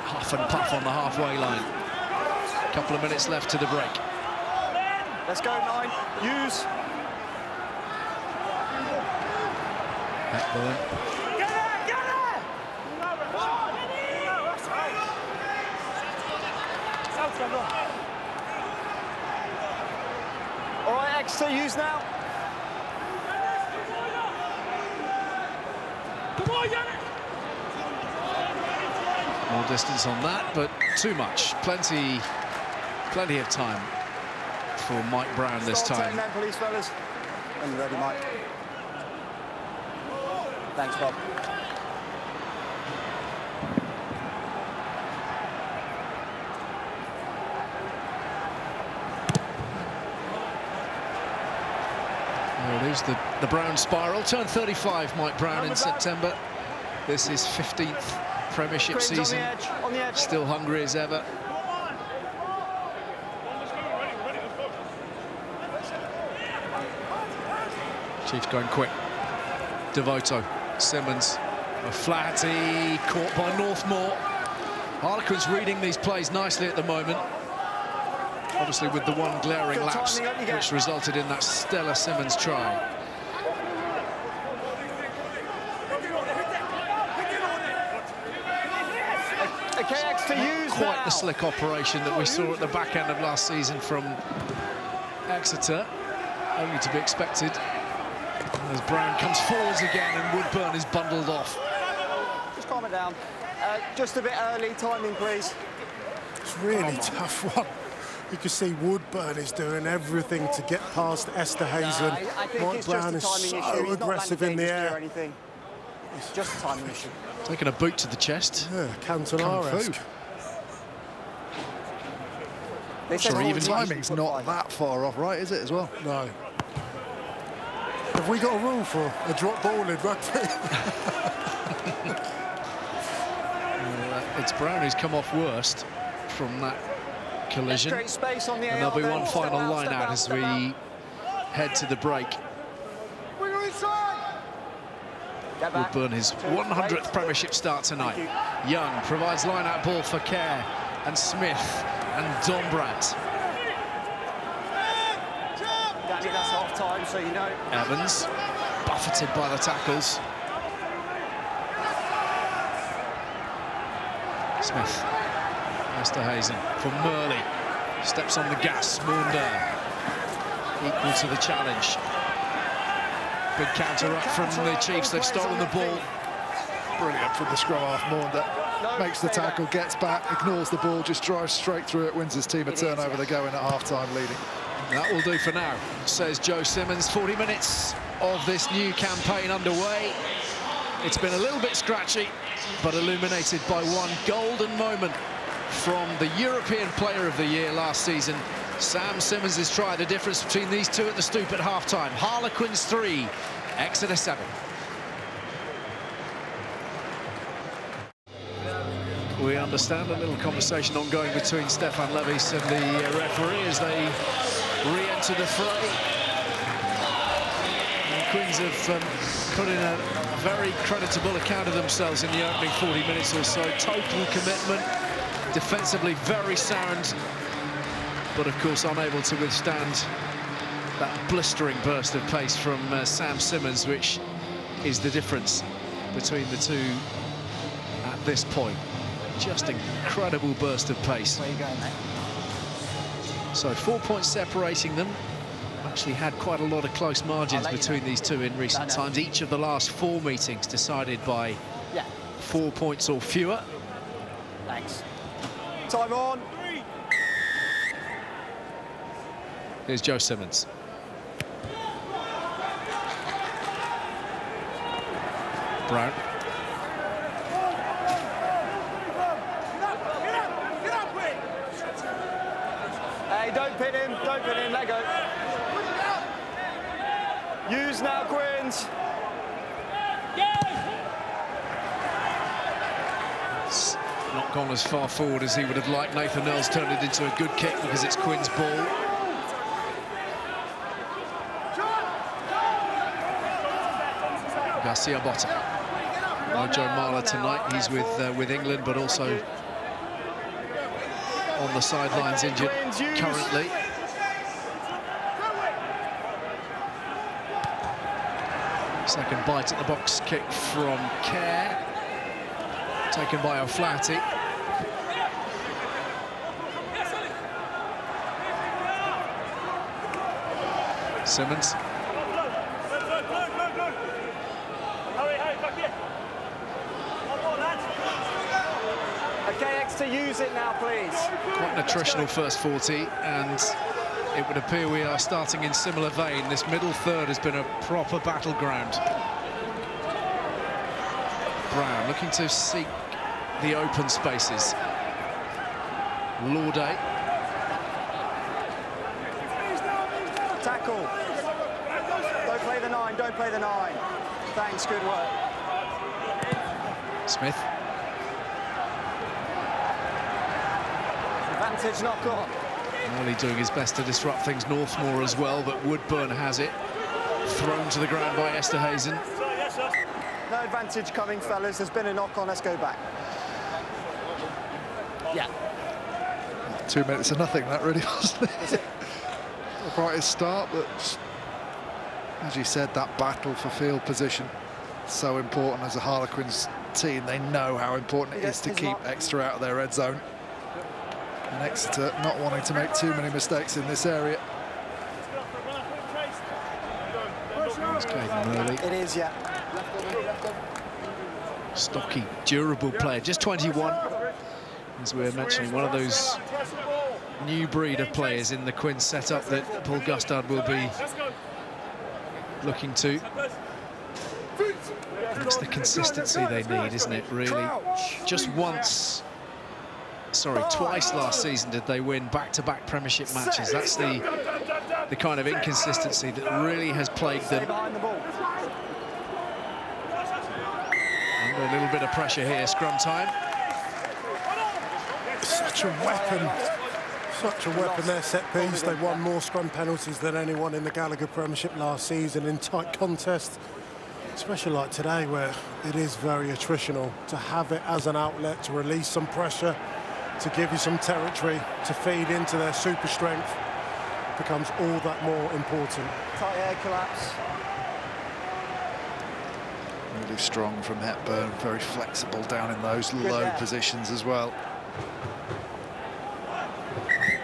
huff and puff on the halfway line. A couple of minutes left to the break. Let's go, 9. Use. Blackburn. Get there! Get there! All right, Exeter, use now. More distance on that, but too much. Plenty of time for Mike Brown this time. Men, please, fellas. When you're ready, Mike. Thanks, Bob. There it is, the Brown spiral. Turned 35, Mike Brown, in September. This is 15th Premiership season. On the edge. Still hungry as ever. Chiefs going quick. Devoto, Simmons, O'Flaherty, caught by Northmore. Harlequins reading these plays nicely at the moment. Obviously with the one glaring lapse, which resulted in that stellar Simmons try. Quite the slick operation that we saw at the back end of last season from Exeter. Only to be expected. As Brown comes forwards again and Woodburn is bundled off. Just calm it down. Just a bit early, timing, please. It's really tough one. You can see Woodburn is doing everything to get past Esterhazen. Mike Brown is so aggressive in the air. It's just a timing issue. Taking a boot to the chest. Yeah, Cantona-esque. Even timing's not that far off, right, is it, as well? No. Have we got a rule for a drop ball in rugby? It's Brown who's come off worst from that collision. Great space on the And there'll be one final line out as we out. head to the break. Woodburn, his 100th Premiership start tonight. Young provides line-out ball for Kerr and Smith and Dombrat. Danny, that's half-time, so you know. Evans, buffeted by the tackles. Smith, Esterhuizen for Murley. Steps on the gas, Maunder. Equal to the challenge. Big counter up from the Chiefs. They've stolen the ball. Brilliant from the scrum half. Maunder makes the tackle, gets back, ignores the ball, just drives straight through it, wins his team a turnover. They go in at half-time leading. That will do for now, says Joe Simmons. 40 minutes of this new campaign underway. It's been a little bit scratchy, but illuminated by one golden moment from the European Player of the Year last season. Sam Simmons has tried the difference between these two at the Stoop at half-time. Harlequins 3, Exeter 7. We understand a little conversation ongoing between Stefan Levis and the referee as they re-enter the fray. And Quins have put in a very creditable account of themselves in the opening 40 minutes or so. Total commitment, defensively very sound, but of course unable to withstand that blistering burst of pace from Sam Simmons, which is the difference between the two at this point. Just incredible burst of pace. Where you going, mate? So 4 points separating them. Actually had quite a lot of close margins between these two in recent times. Each of the last 4 meetings decided by 4 points or fewer. Thanks. Time on. Here's Joe Simmons. Brown. Hey, don't pin him, let go. Use now, Quins. It's not gone as far forward as he would have liked. Nathan Earls turned it into a good kick because it's Quinn's ball. Garcia Botta. No Joe Marler tonight. He's with England, but also on the sidelines injured currently. Second bite at the box kick from Kerr, taken by O'Flaherty. Simmons. Okay, Exeter, use it now, please. Quite an attritional first 40, and it would appear we are starting in similar vein. This middle third has been a proper battleground. Brown looking to seek the open spaces. Lauday. Tackle. Don't play the 9, don't play the 9. Thanks, good work. Smith. Advantage knock on. Morley doing his best to disrupt things Northmore as well, but Woodburn has it. Thrown to the ground by Esterhuizen. No advantage coming, fellas. There's been a knock on. Let's go back. Yeah. 2 minutes of nothing, that really wasn't it? The brightest start, but as you said, that battle for field position so important as a Harlequins team. They know how important it is to keep Exeter out of their red zone. And Exeter not wanting to make too many mistakes in this area. It is, yeah. Stocky, durable player, just 21. As we were mentioning, one of those new breed of players in the Quins setup that Paul Gustard will be looking to. It's the consistency they need, isn't it, really? Just once, sorry, twice last season did they win back-to-back Premiership matches. That's the kind of inconsistency that really has plagued them. Under a little bit of pressure here, scrum time. Such a weapon Such a weapon, their set piece. They won more scrum penalties than anyone in the Gallagher Premiership last season in tight contests. Especially like today, where it is very attritional. To have it as an outlet, to release some pressure, to give you some territory, to feed into their super strength, becomes all that more important. Tight air collapse. Really strong from Hepburn, very flexible down in those low positions as well.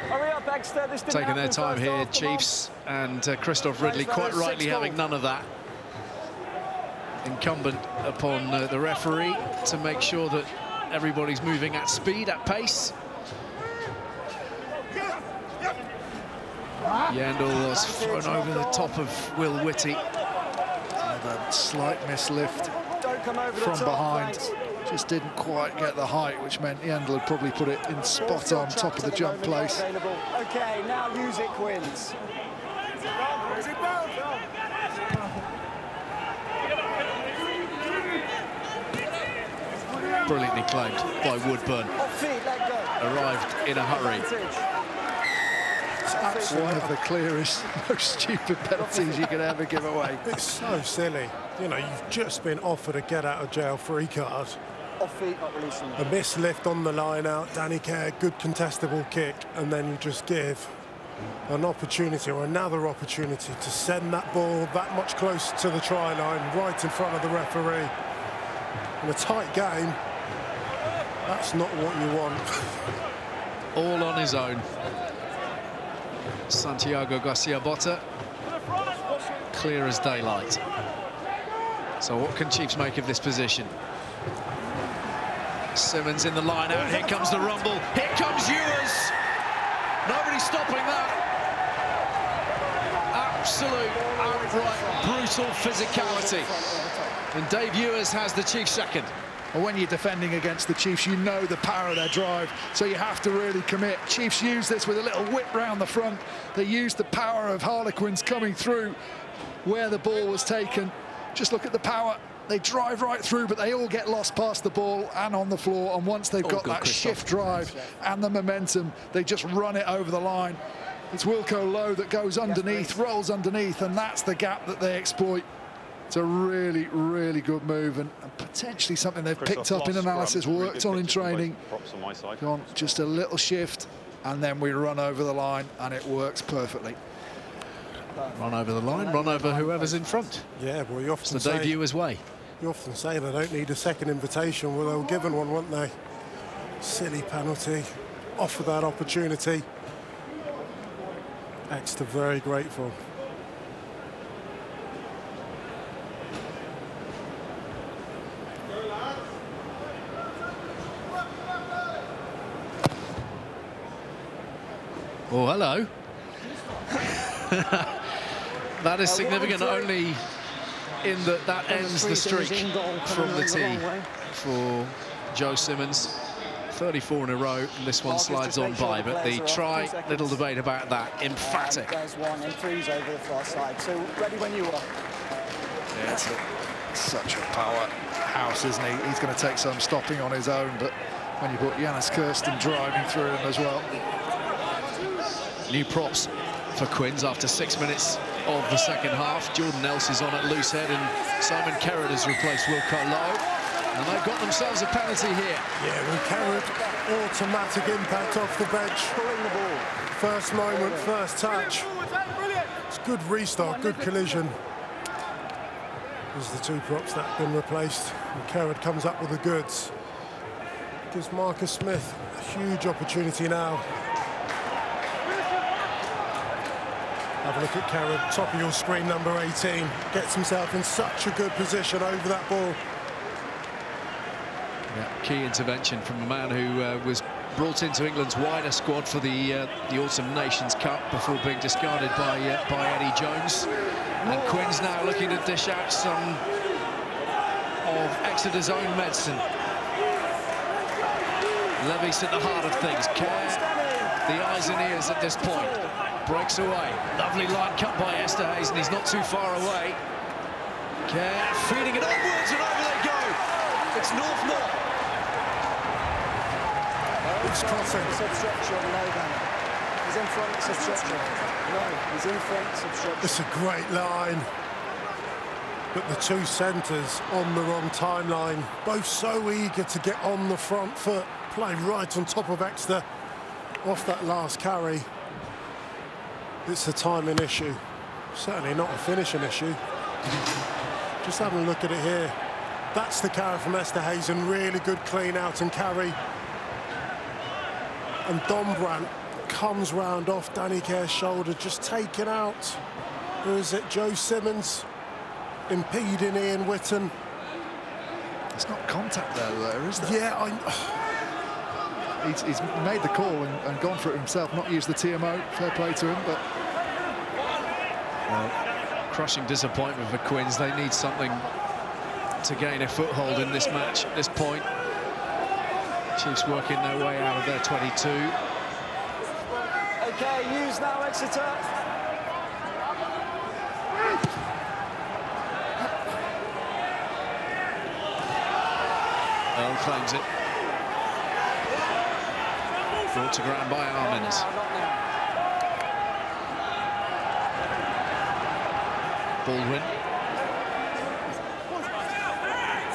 Hurry up, Exeter. This didn't Taking their happen time first here, half, come on. Chiefs, and Christoph Ridley quite rightly having none of that. Incumbent upon the referee to make sure that everybody's moving at speed, at pace. Yandel was thrown over the top of Will Whitty. That slight mislift from behind. Just didn't quite get the height, which meant Yandel had probably put it in spot on top of the jump place. Okay, now use it, Quins. Brilliantly claimed by Woodburn. Off feet, let go. Arrived in a hurry. It's one of the clearest, most stupid penalties you could ever give away. It's so silly. You know, you've just been offered a get-out-of-jail-free card. Off feet, not releasing. A mislift on the line out, Danny Kerr, good contestable kick, and then you just give an opportunity or another opportunity to send that ball that much closer to the try line, right in front of the referee. In a tight game, that's not what you want. All on his own. Santiago Garcia-Bota, clear as daylight. So what can Chiefs make of this position? Simmons in the line out, here comes the rumble, here comes Ewers! Nobody stopping that. Absolute, outright, brutal physicality. And Dave Ewers has the Chiefs second. Well, when you're defending against the Chiefs, you know the power of their drive, so you have to really commit. Chiefs use this with a little whip round the front. They used the power of Harlequins coming through where the ball was taken. Just look at the power. They drive right through, but they all get lost past the ball and on the floor. And once they've got that shift drive and the momentum, they just run it over the line. It's Wilco Lowe that goes underneath, rolls underneath, and that's the gap that they exploit. It's a really, really good move, and potentially something they've picked up in analysis, worked on in training. Gone just a little shift, and then we run over the line, and it works perfectly. Run over the line, run over whoever's in front. Yeah, well, you often It's the Dave Ewers way. You often say they don't need a second invitation. Well, they were given one, weren't they? Silly penalty. Offer that opportunity. Exeter very grateful. Oh, hello. That is significant only in that that ends the streak from the tee for Joe Simmons. 34 in a row, and this one slides on by, but the try, little debate about that, emphatic. There's one, and three's over the far side. So ready when you are. Yeah, it's such a powerhouse, isn't he? He's going to take some stopping on his own, but when you put Yannis Kirsten driving through him as well. New props for Quins after 6 minutes of the second half. Jordan Else is on at loose head, and Simon Kerrod has replaced Wilco Lowe. And they've got themselves a penalty here. Yeah, well, Kerrod, automatic impact off the bench. Pulling the ball. First moment, first touch. It's good restart, good collision. There's the two props that have been replaced. And Kerrod comes up with the goods. Gives Marcus Smith a huge opportunity now. Have a look at Kerrod, top of your screen, number 18. Gets himself in such a good position over that ball. Yeah, key intervention from a man who was brought into England's wider squad for the Autumn Nations Cup before being discarded by Eddie Jones. And Quins now looking to dish out some of Exeter's own medicine. Levis at the heart of things. Kerr, the eyes and ears at this point. Breaks away. Lovely line cut by Esterhuizen, and he's not too far away. Kerr feeding it upwards, and over they go. It's North-North. It's crossing. He's in front, it's obstruction. No, he's in front, it's obstruction. It's a great line. But the two centres on the wrong timeline, both so eager to get on the front foot, playing right on top of Exeter off that last carry. It's a timing issue, certainly not a finishing issue. Just having a look at it here. That's the carry from Esterhazen, really good clean out and carry. And Dombrandt comes round off Danny Care's shoulder, just taken out. Who is it? Joe Simmons impeding Ian Whitten. There's not contact there, is there? Yeah, He's made the call and gone for it himself, not used the TMO. Fair play to him, but... Well, crushing disappointment for Quins. They need something to gain a foothold in this match at this point. Chiefs working their way out of their 22. Okay, use now, Exeter. Earl claims it. Brought to ground by Armand. Not now. Baldwin.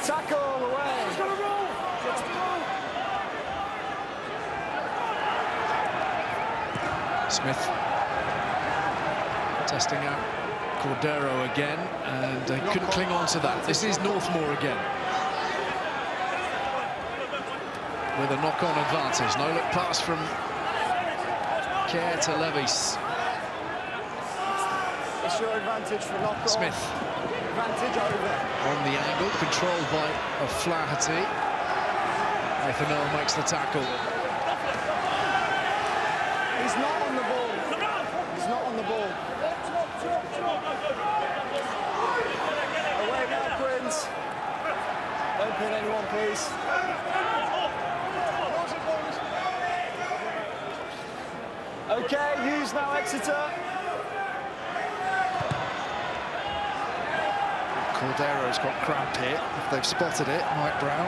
Tackle away. Smith testing out Cordero again, and couldn't cling on to that. This is Northmore again with a knock-on advantage. No look pass from Care to Levis. It's your advantage for knock-on. Smith Advantage over. on the angle, controlled by O'Flaherty. Nathan Earl makes the tackle. He's not on the ball. He's not on the ball. Away now, Quins. Don't pin anyone, please. Okay, use now, Exeter. Cordero's got cramp here. If they've spotted it, Mike Brown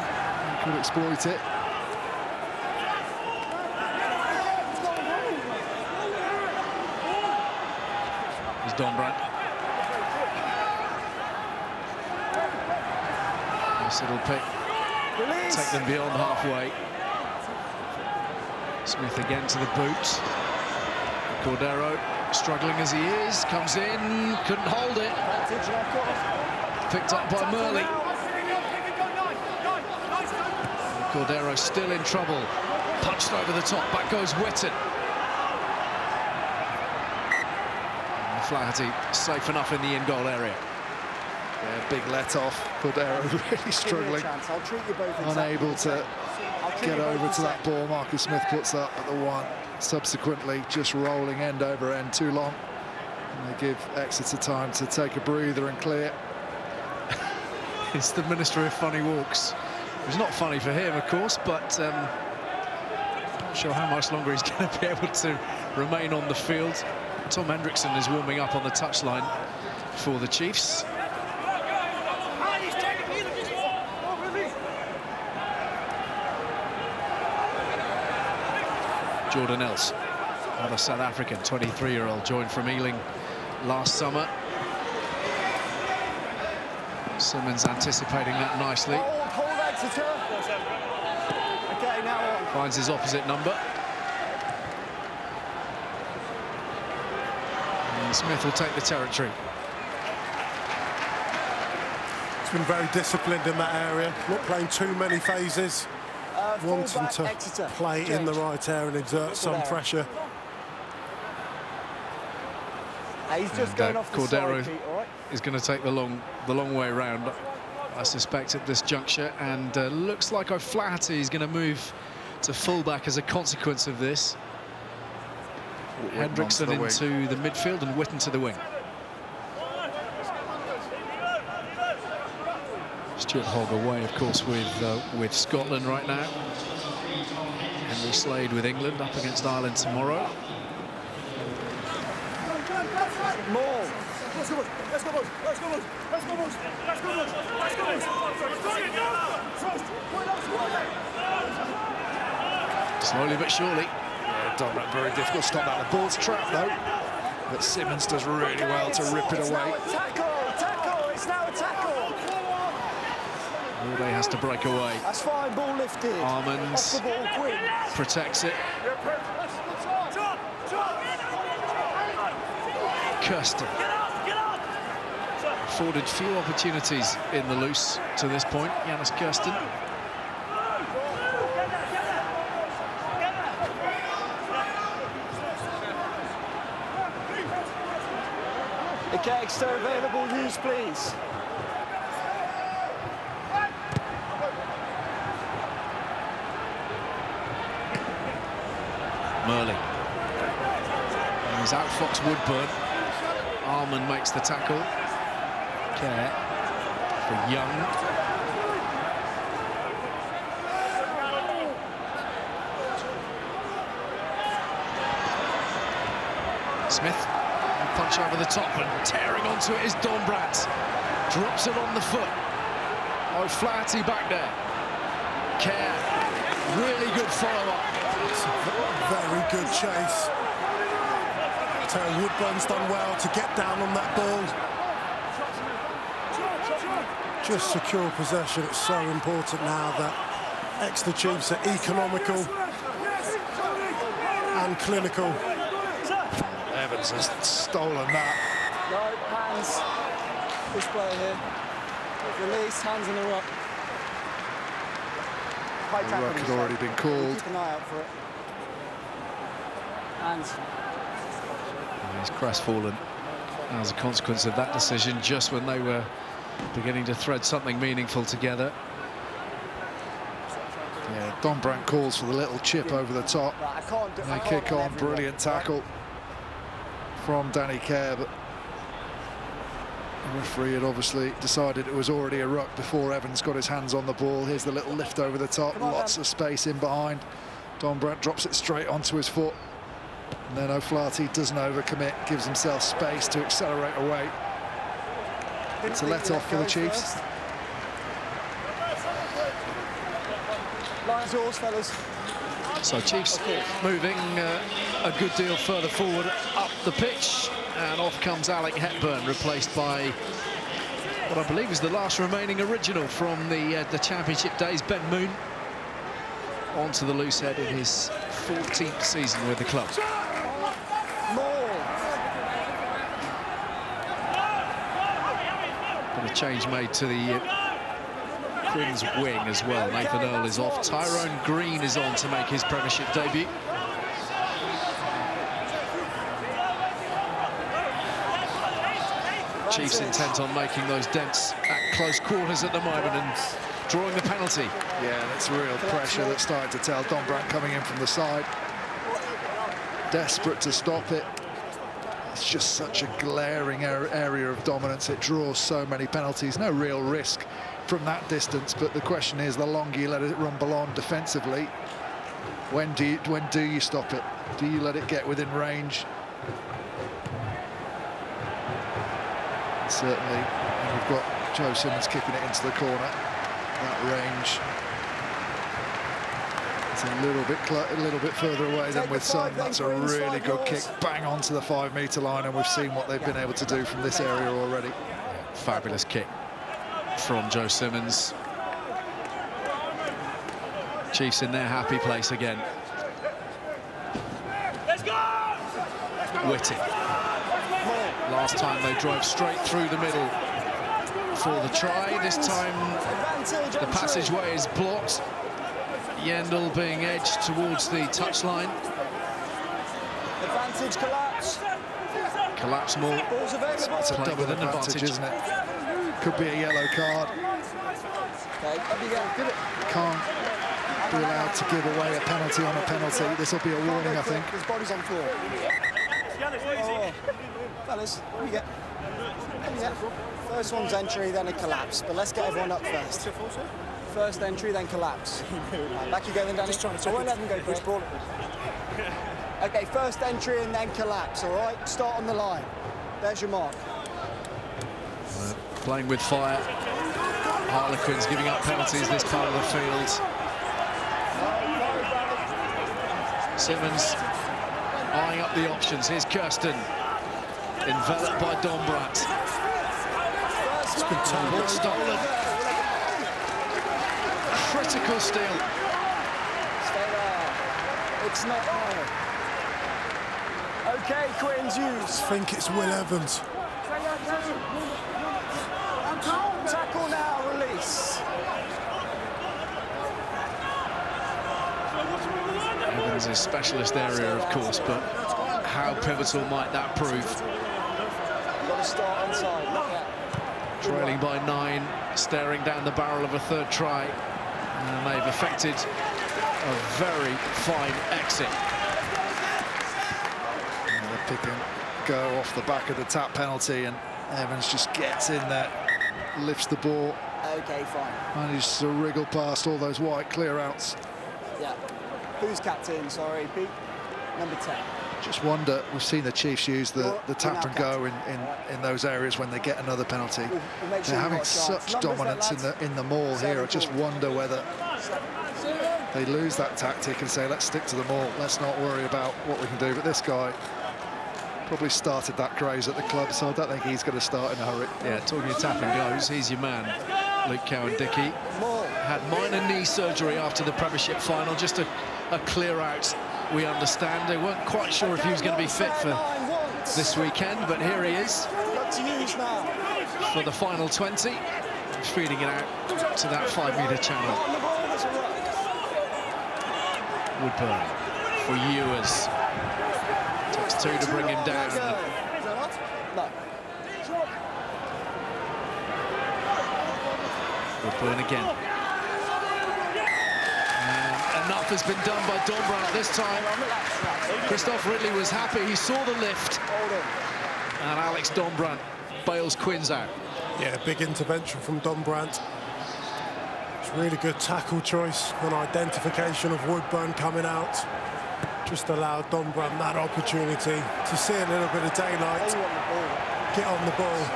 could exploit it. It's Dombrandt. Nice little pick. Release. Take them beyond halfway. Smith again to the boot. Cordero, struggling as he is, comes in, couldn't hold it. Advantage knock-on. Picked up by Tackle Murley. now. Cordero still in trouble. Punched over the top, back goes Whitten. Flaherty safe enough in the in-goal area. Yeah, big let-off. Cordero really Give me a struggling, chance. I'll treat you both exactly unable the same. to I'll treat get you both over the to that same. ball. Marcus Smith puts up at the one. Subsequently, just rolling end over end too long. And they give Exeter time to take a breather and clear. It's the Minister of Funny Walks. It's not funny for him, of course, but not sure how much longer he's going to be able to remain on the field. Tom Hendrickson is warming up on the touchline for the Chiefs. Jordan Else, another South African, 23-year-old, joined from Ealing last summer. Simmons anticipating that nicely. Hold Exeter. Okay, now on. Finds his opposite number. And Smith will take the territory. He's been very disciplined in that area, not playing too many phases, wanting Fullback, to Exeter. play in the Change. right area and exert some there. pressure. He's just And, going off the Cordero side, Pete, all right? is going to take the long way round, I suspect, at this juncture, and looks like O'Flaherty is going to move to fullback as a consequence of this. Hendrickson into the midfield and Whitten to the wing. Stuart Hogg away, of course, with Scotland right now. Henry Slade with England up against Ireland tomorrow. More. Slowly but surely, Yeah, Dominic, very difficult to stop that. The ball's trapped, though. But Simmons does really well to rip it away. Tackle! It's now a tackle! Morday has to break away. That's fine, ball lifted. Armands Off the ball, Quinn. protects it. Kirsten. Afforded few opportunities in the loose to this point, Yannis Kirsten. The kegs are available, use please. Murley. He's out Fox Woodburn. Arman makes the tackle. Care for Young. Smith, punch over the top, and tearing onto it is Dombrandt. Drops it on the foot. O'Flaherty back there. Care, really good follow-up. Very good chase. Woodburn's done well to get down on that ball. Just secure possession. It's so important now that Exeter Chiefs are economical and clinical. Evans has stolen that. No, hands. This player here. Release, hands in the ruck. The ruck had already been called. Keep an eye out for it. Hands. He's crestfallen as a consequence of that decision, just when they were beginning to thread something meaningful together. Yeah, Dombrandt calls for the little chip over the top. They kick on, brilliant tackle from Danny Kerr, but the referee had obviously decided it was already a ruck before Evans got his hands on the ball. Here's the little lift over the top, lots of space in behind. Dombrandt drops it straight onto his foot. And then O'Flaherty doesn't overcommit, gives himself space to accelerate away. It's a let-off for the Chiefs. Line's yours, fellas. So Chiefs moving a good deal further forward up the pitch, and off comes Alec Hepburn, replaced by what I believe is the last remaining original from the Championship days, Ben Moon, onto the loose head in his 14th season with the club. Bit of change made to the Quinn's wing as well. Nathan Earl is off. Tyrone Green is on to make his Premiership debut. Chiefs intent on making those dents at close quarters at the moment and drawing the penalty. Yeah, that's real pressure that's starting to tell. Dombrandt coming in from the side. Desperate to stop it. It's just such a glaring area of dominance. It draws so many penalties. No real risk from that distance, but the question is, the longer you let it rumble on defensively, when do you stop it? Do you let it get within range? Certainly, and we've got Joe Simmons kicking it into the corner. That range is a little bit further away than with some. That's a really good kick, bang onto the 5-metre line, and we've seen what they've been able to do from this area already. Fabulous kick from Joe Simmons. Chiefs in their happy place again. Let's go! Whitty. Last time they drove straight through the middle for the try. This time the passageway is blocked. Yendel being edged towards the touchline. Advantage collapse. Collapse more. Balls available. It's a double advantage, isn't it? Could be a yellow card. Okay, up you go. Can't be allowed to give away a penalty on a penalty. This will be a warning, I think. His body's on floor. Oh. Fellas, what do you get? First one's entry, then a collapse. But let's get everyone up first. First entry, then collapse. Right, back you go then, Danny. I won't let them go first. Okay, first entry and then collapse, all right? Start on the line. There's your mark. Playing with fire. Harlequins giving up penalties this part of the field. Simmons eyeing up the options. Here's Kirsten, enveloped by Dombrandt. It's been Ball stolen. Critical steal. Stay there. It's not there. Okay, Quins, use. I think it's Will Evans. Tackle now, release. Evans is specialist area, of course, but how pivotal might that prove? You've got to start inside. Look at. Trailing by 9, staring down the barrel of a third try, and they've effected a very fine exit. And the pick and go off the back of the tap penalty, and Evans just gets in there, lifts the ball. Okay, fine. Manages to wriggle past all those white clear-outs. Yeah. Who's captain? Sorry, Pete. Number 10. Just wonder, we've seen the Chiefs use the tap and go in those areas when they get another penalty. We'll make sure They're having you've got a chance. such dominance in the maul here. I just 7 wonder whether they lose that tactic and say, let's stick to the maul, let's not worry about what we can do. But this guy probably started that craze at the club, so I don't think he's going to start in a hurry. Yeah, talking of tap and goes, he's your man, Luke Cowan-Dickie. Had minor knee surgery after the Premiership final, just a clear out, we understand. They weren't quite sure if he was going to be fit for this weekend, but here he is for the final 20, feeding it out to that 5-metre channel. Woodburn for Ewers. Takes 2 to bring him down. Woodburn again. And enough has been done by Dombrandt this time. Christophe Ridley was happy. He saw the lift. And Alex Dombrandt bails Quins out. Yeah, big intervention from Dombrandt. It's really good tackle choice and identification of Woodburn coming out. Just allowed Dombrandt that opportunity to see a little bit of daylight. Get on the ball.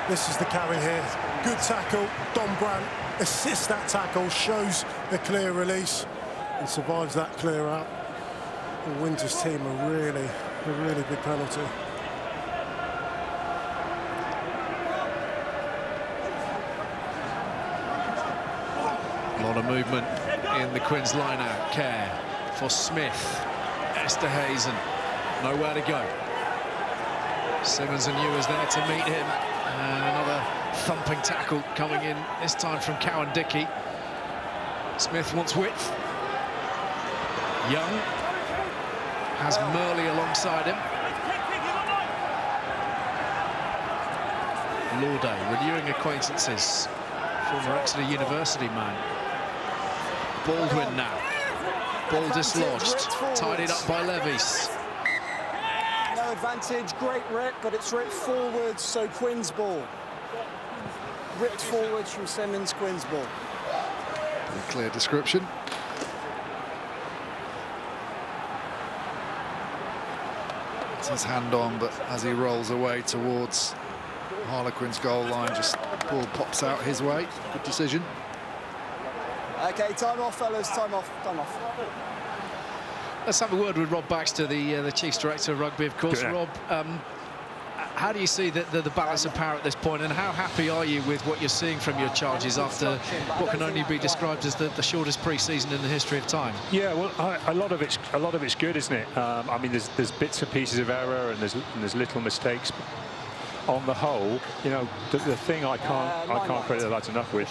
This is the carry here. Good tackle. Dombrandt assists that tackle, shows a clear release and survives that clear out. And wins his team a really big penalty. A lot of movement in the Quins line-out. Care for Smith. Esterhazen, nowhere to go. Simmons and Ewers there to meet him. And another thumping tackle coming in, this time from Cowan-Dickie. Smith wants width. Young has Murley alongside him. Lauday renewing acquaintances. Former Exeter University man. Baldwin now. Ball dislodged, tidied up by Levis. No advantage, great rip, but it's ripped forwards, so Quins ball. Ripped forwards from Simmons, Quins ball. Clear description. It's his hand on, but as he rolls away towards Harlequins' goal line, just ball pops out his way. Good decision. Okay, time off, fellas, time off, time off. Let's have a word with Rob Baxter, the Chiefs Director of Rugby, of course. Rob, how do you see the balance of power at this point, and how happy are you with what you're seeing from your charges after what can only be described as the shortest pre-season in the history of time? Yeah, well, a lot of it's good, isn't it? I mean, there's bits and pieces of error, and there's little mistakes. But on the whole, you know, the thing I can't credit the lads enough with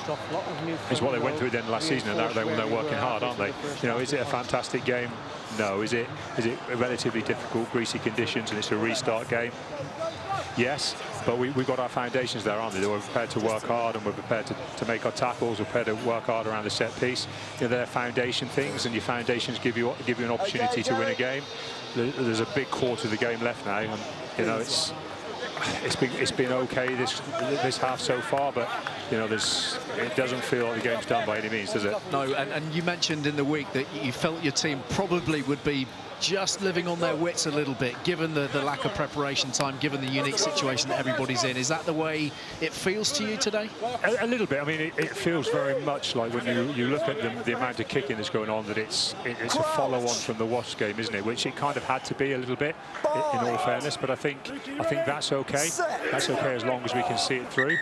is what they went through at the end of last season, and now they're working hard, aren't they? You know, is it a fantastic game? No. Is it relatively difficult, greasy conditions, and it's a restart game? Yes, but we've got our foundations there, aren't they? We're prepared to work hard, and we're prepared to make our tackles. We're prepared to work hard around the set piece. You know, they're foundation things, and your foundations give you an opportunity to win a game. There's a big quarter of the game left now, and you know it's been okay this half so far, but you know it doesn't feel like the game's done by any means, does it? No, and you mentioned in the week that you felt your team probably would be just living on their wits a little bit, given the lack of preparation time, given the unique situation that everybody's in? Is that the way it feels to you today? A little bit. I mean, it feels very much like when you look at the amount of kicking that's going on, that it's a follow-on from the Wasps game, isn't it? Which it kind of had to be a little bit, in all fairness. But I think that's okay. That's okay as long as we can see it through.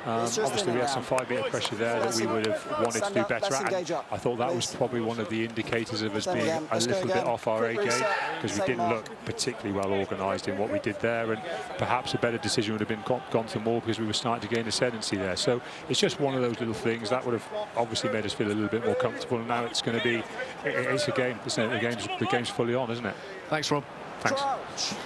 Obviously, we had some 5-metre pressure there that we would have wanted to do better at. And I thought that was probably one of the indicators of us being a little bit off our A game, because we didn't look particularly well organised in what we did there, and perhaps a better decision would have been gone to more, because we were starting to gain ascendancy there. So it's just one of those little things that would have obviously made us feel a little bit more comfortable. And now it's going to be, it's a game, isn't it? The game's fully on, isn't it? Thanks, Rob. Thanks.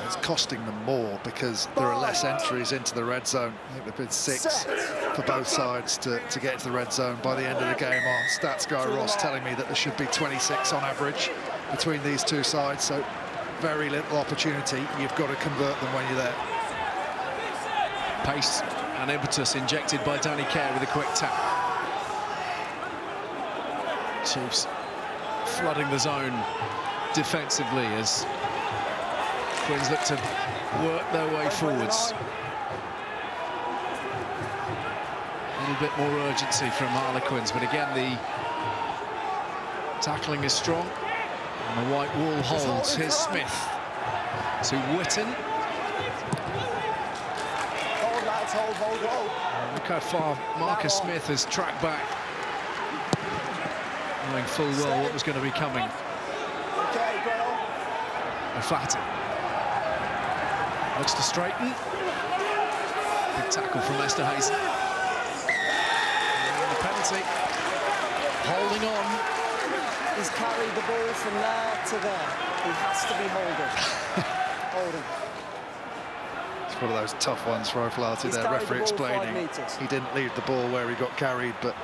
It's costing them more because there are less entries into the red zone. I think there've been 6 for both sides to get into the red zone. By the end of the game, our stats guy Ross telling me that there should be 26 on average between these two sides. So very little opportunity. You've got to convert them when you're there. Pace and impetus injected by Danny Kerr with a quick tap. Chiefs flooding the zone defensively as Quins look to work their way forwards. A little bit more urgency from Harlequins, but again the tackling is strong and the white wall holds. Here's Smith to Witten. Hold, lads, hold. Look how far Marcus Smith has tracked back, knowing full well what was going to be coming. Okay, bro. O'Flaherty looks to straighten. Big tackle from Esterhuizen. And the penalty. Holding on. He's carried the ball from there to there. He has to be holding. It's one of those tough ones for O'Flaherty there. Referee explaining he didn't leave the ball where he got carried, but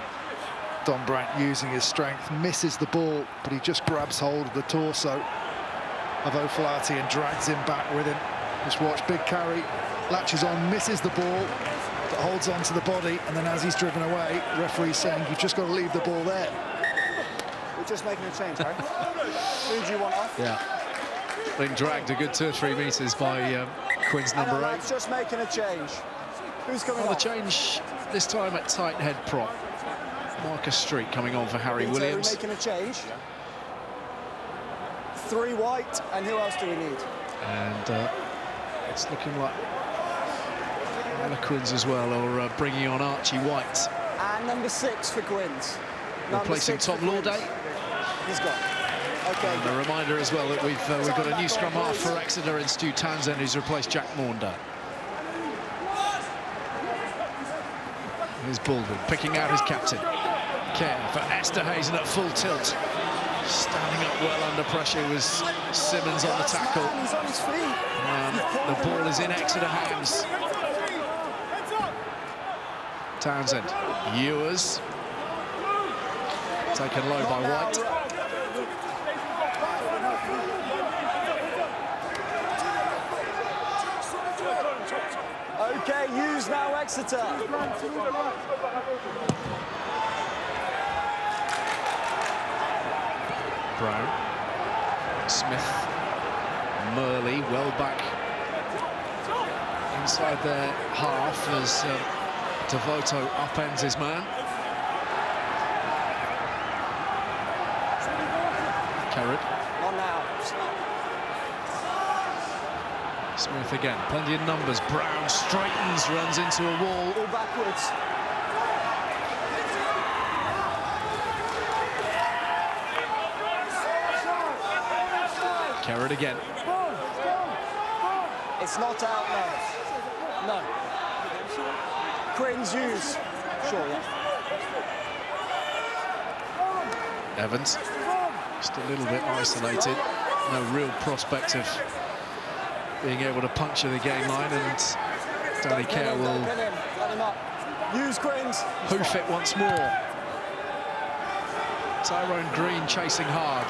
Don Brandt using his strength misses the ball, but he just grabs hold of the torso of O'Flaherty and drags him back with him. Just watch, big carry, latches on, misses the ball, but holds on to the body, and then as he's driven away, referee's saying you've just got to leave the ball there. We're just making a change, right? Who do you want off? Yeah. Being dragged a good 2 or 3 metres by Quins number 8. Just making a change. Who's coming on? off? The change this time at tight head prop. Marcus Street coming on for Harry Williams. Making a change. 3 white, and who else do we need? And it's looking like Harlequins as well, or bringing on Archie White. And number 6 for Quins. Replacing Tom Lauday. He's gone. Okay. And a reminder as well that we've got a new scrum half for Exeter in Stu Townsend, who's replaced Jack Maunder. Here's Baldwin picking out his captain. Kerr for Esterhuizen at full tilt. Standing up well under pressure was Simmons on the tackle. He's on his feet. The ball is in Exeter hands. Townsend, Ewers. Taken low by White. Okay, use now Exeter. Brown, Smith, Murley, well back inside their half as Devoto upends his man. Kerrod. On now. Smith again, plenty of numbers. Brown straightens, runs into a wall. All backwards. Kerrod again. It's not out now. No. Quins use. Sure, yeah. Evans, just a little bit isolated. No real prospect of being able to puncture the game line, and Danny Kerr will use Quins. hoof it once more. Tyrone Green chasing hard.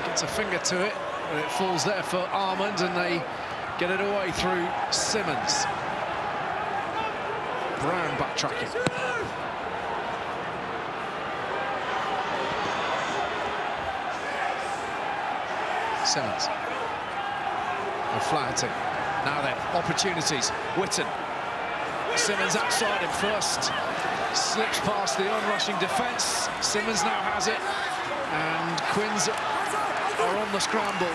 Gets a finger to it, but it falls there for Armand, and they get it away through Simmons. Brown backtracking. Simmons. O'Flaherty. Now then, opportunities. Whitten. Simmons outside him first. Slips past the on-rushing defence. Simmons now has it. And Quins are on the scramble.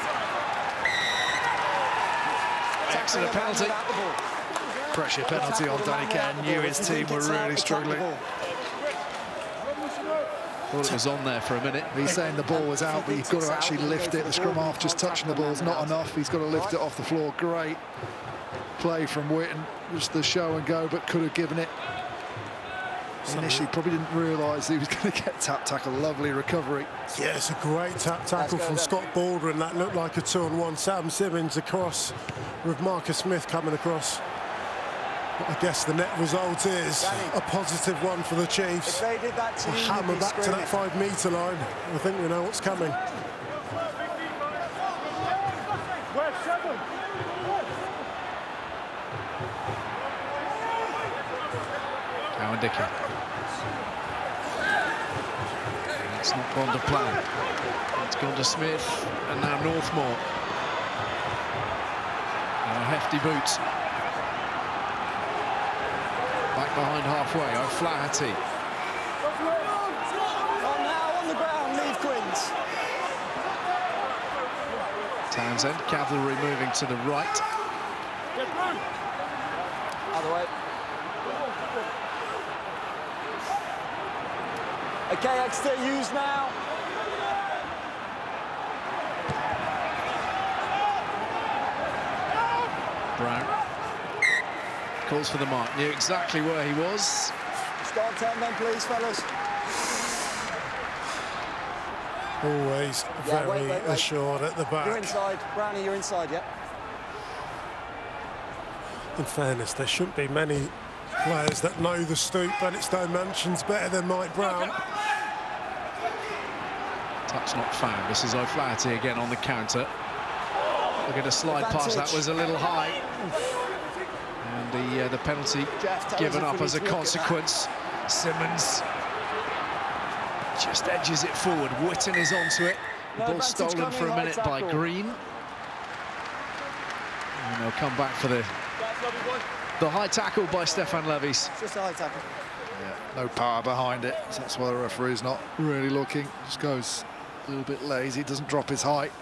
Exeter penalty. Pressure penalty on Danny Kerr. Knew his team were really struggling. Thought it was on there for a minute. He's saying the ball was out, but you've got to actually lift it. The scrum half just touching the ball is not enough. He's got to lift it off the floor. Great play from Whitten. Just the show and go, but could have given it. Initially probably didn't realise he was going to get tap tackle. Lovely recovery. Yeah, it's a great tap tackle from Scott Baldwin. That looked like a 2-on-1. Sam Simmons across with Marcus Smith coming across. But I guess the net result is a positive one for the Chiefs. If they did that to you, hammer back to that 5-metre line. I think we know what's coming. Cowan-Dickey. It's not gone to plan. It's gone to Smith, and now Northmore. And a hefty boot. Back behind halfway, O'Flaherty. Oh, now on the ground, leave Quins. Townsend, cavalry moving to the right. Other way. Okay, Exeter used now. Brown calls for the mark, knew exactly where he was. Start 10 then, please, fellas. Always very assured at the back. You're inside. Brownie, you're inside, yeah? In fairness, there shouldn't be many players that know the Stoop and its dimensions better than Mike Brown. Touch not found. This is O'Flaherty again on the counter. Look at a slide pass, that was a little high. And the penalty given up as a consequence. Simmons just edges it forward. Whitten is onto it. The ball stolen for a minute by Green. And they'll come back for the high tackle by Stefan Levis. Just a high tackle. Yeah, no power behind it. So that's why the referee's not really looking. Just goes a little bit lazy. Doesn't drop his height.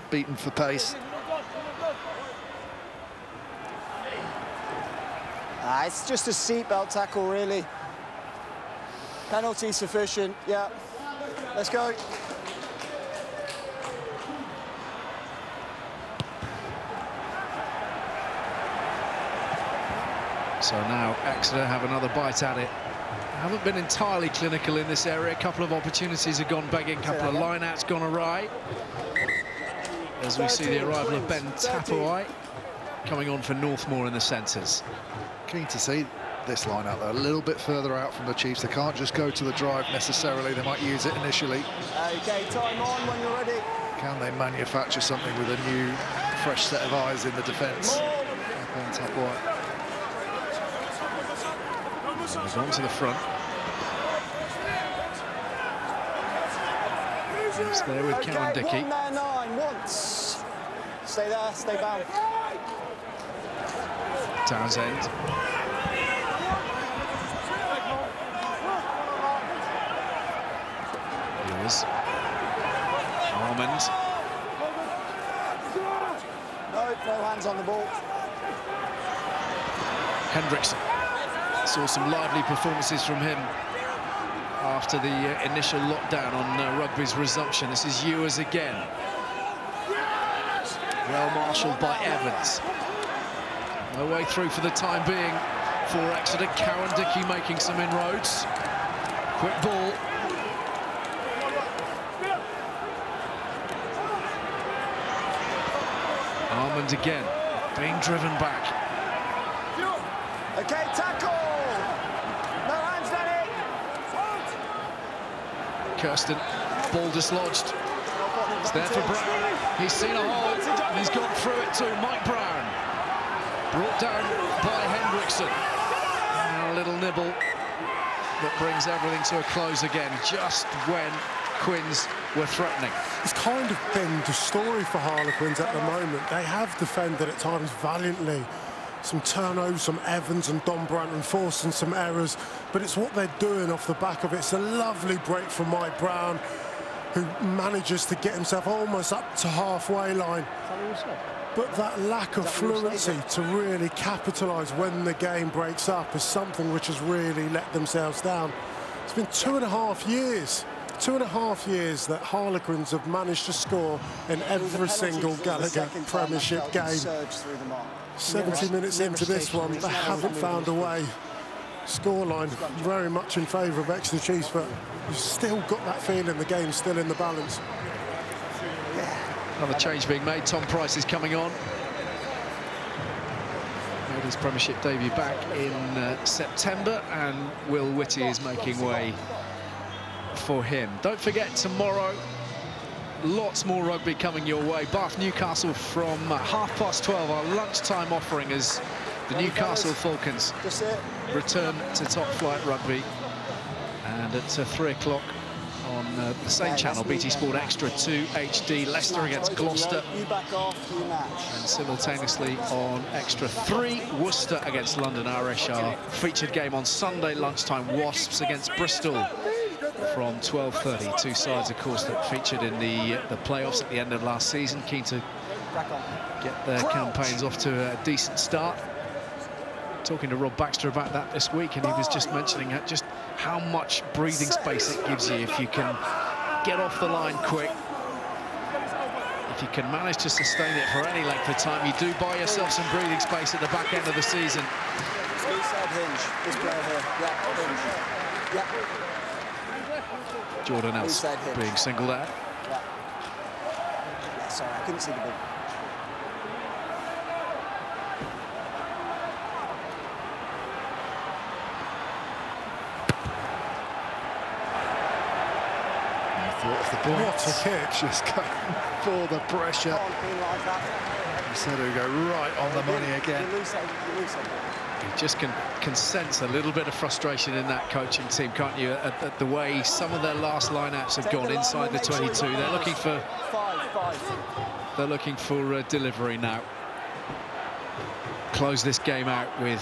Beaten for pace. It's just a seatbelt tackle, really. Penalty sufficient, yeah. Let's go. So now Exeter have another bite at it. Haven't been entirely clinical in this area. A couple of opportunities have gone begging, a couple of line-outs gone awry. As we see the arrival of Ben Tapuai coming on for Northmore in the centres. Keen to see this line out there, a little bit further out from the Chiefs. They can't just go to the drive necessarily. They might use it initially. Okay, time on when you're ready. Can they manufacture something with a new, fresh set of eyes in the defence? Ben Tapuai. Moves on to the front. It's there with Cowan-Dickey. 1 there, 9, once. Stay there, stay bound. Townsend. Lewis. Almond. No hands on the ball. Hendrickson. Saw some lively performances from him after the initial lockdown on rugby's resumption. This is Ewers again. Well marshalled by Evans. No way through for the time being for Exeter. Cowan-Dickey making some inroads. Quick ball. Armand again, being driven back. Okay, tackle! No hands, Danny! Kirsten, ball dislodged. It's there for Brown. He's seen a hole, and he's gone through it too. Mike Brown. Brought down by Hendrickson. And a little nibble that brings everything to a close again, just when Quins were threatening. It's kind of been the story for Harlequins at the moment. They have defended at times valiantly. Some turnovers, some Evans and Don Branton forcing some errors, but it's what they're doing off the back of it. It's a lovely break from Mike Brown, who manages to get himself almost up to halfway line. But that lack of fluency to really capitalise when the game breaks up is something which has really let themselves down. It's been 2.5 years. 2.5 years that Harlequins have managed to score in every single Gallagher Premiership game. 70 minutes into this one, they haven't found a way. Scoreline very much in favour of Exeter Chiefs, but you've still got that feeling the game's still in the balance. Another change being made. Tom Price is coming on. Made his Premiership debut back in September, and Will Whitty is making way for him. Don't forget, tomorrow, lots more rugby coming your way. Bath Newcastle from 12:30, our lunchtime offering, as the Newcastle Falcons return to top flight rugby. And at 3 o'clock on the same channel, BT Sport Extra 2 HD, Leicester against Gloucester. And simultaneously on Extra 3, Worcester against London Irish. Our featured game on Sunday lunchtime, Wasps against Bristol from 12:30. Two sides, of course, that featured in the playoffs at the end of last season, keen to get their campaigns off to a decent start. Talking to Rob Baxter about that this week, and he was just mentioning just how much breathing space it gives you if you can get off the line quick. If you can manage to sustain it for any length of time, you do buy yourself some breathing space at the back end of the season. Jordan Else being singled out. Sorry, I couldn't see the ball. What a kick, just going for the pressure. He said he'll go right on the money again. You just can sense a little bit of frustration in that coaching team, can't you, at the way some of their last lineouts have gone inside the 22. They're looking for delivery now. Close this game out with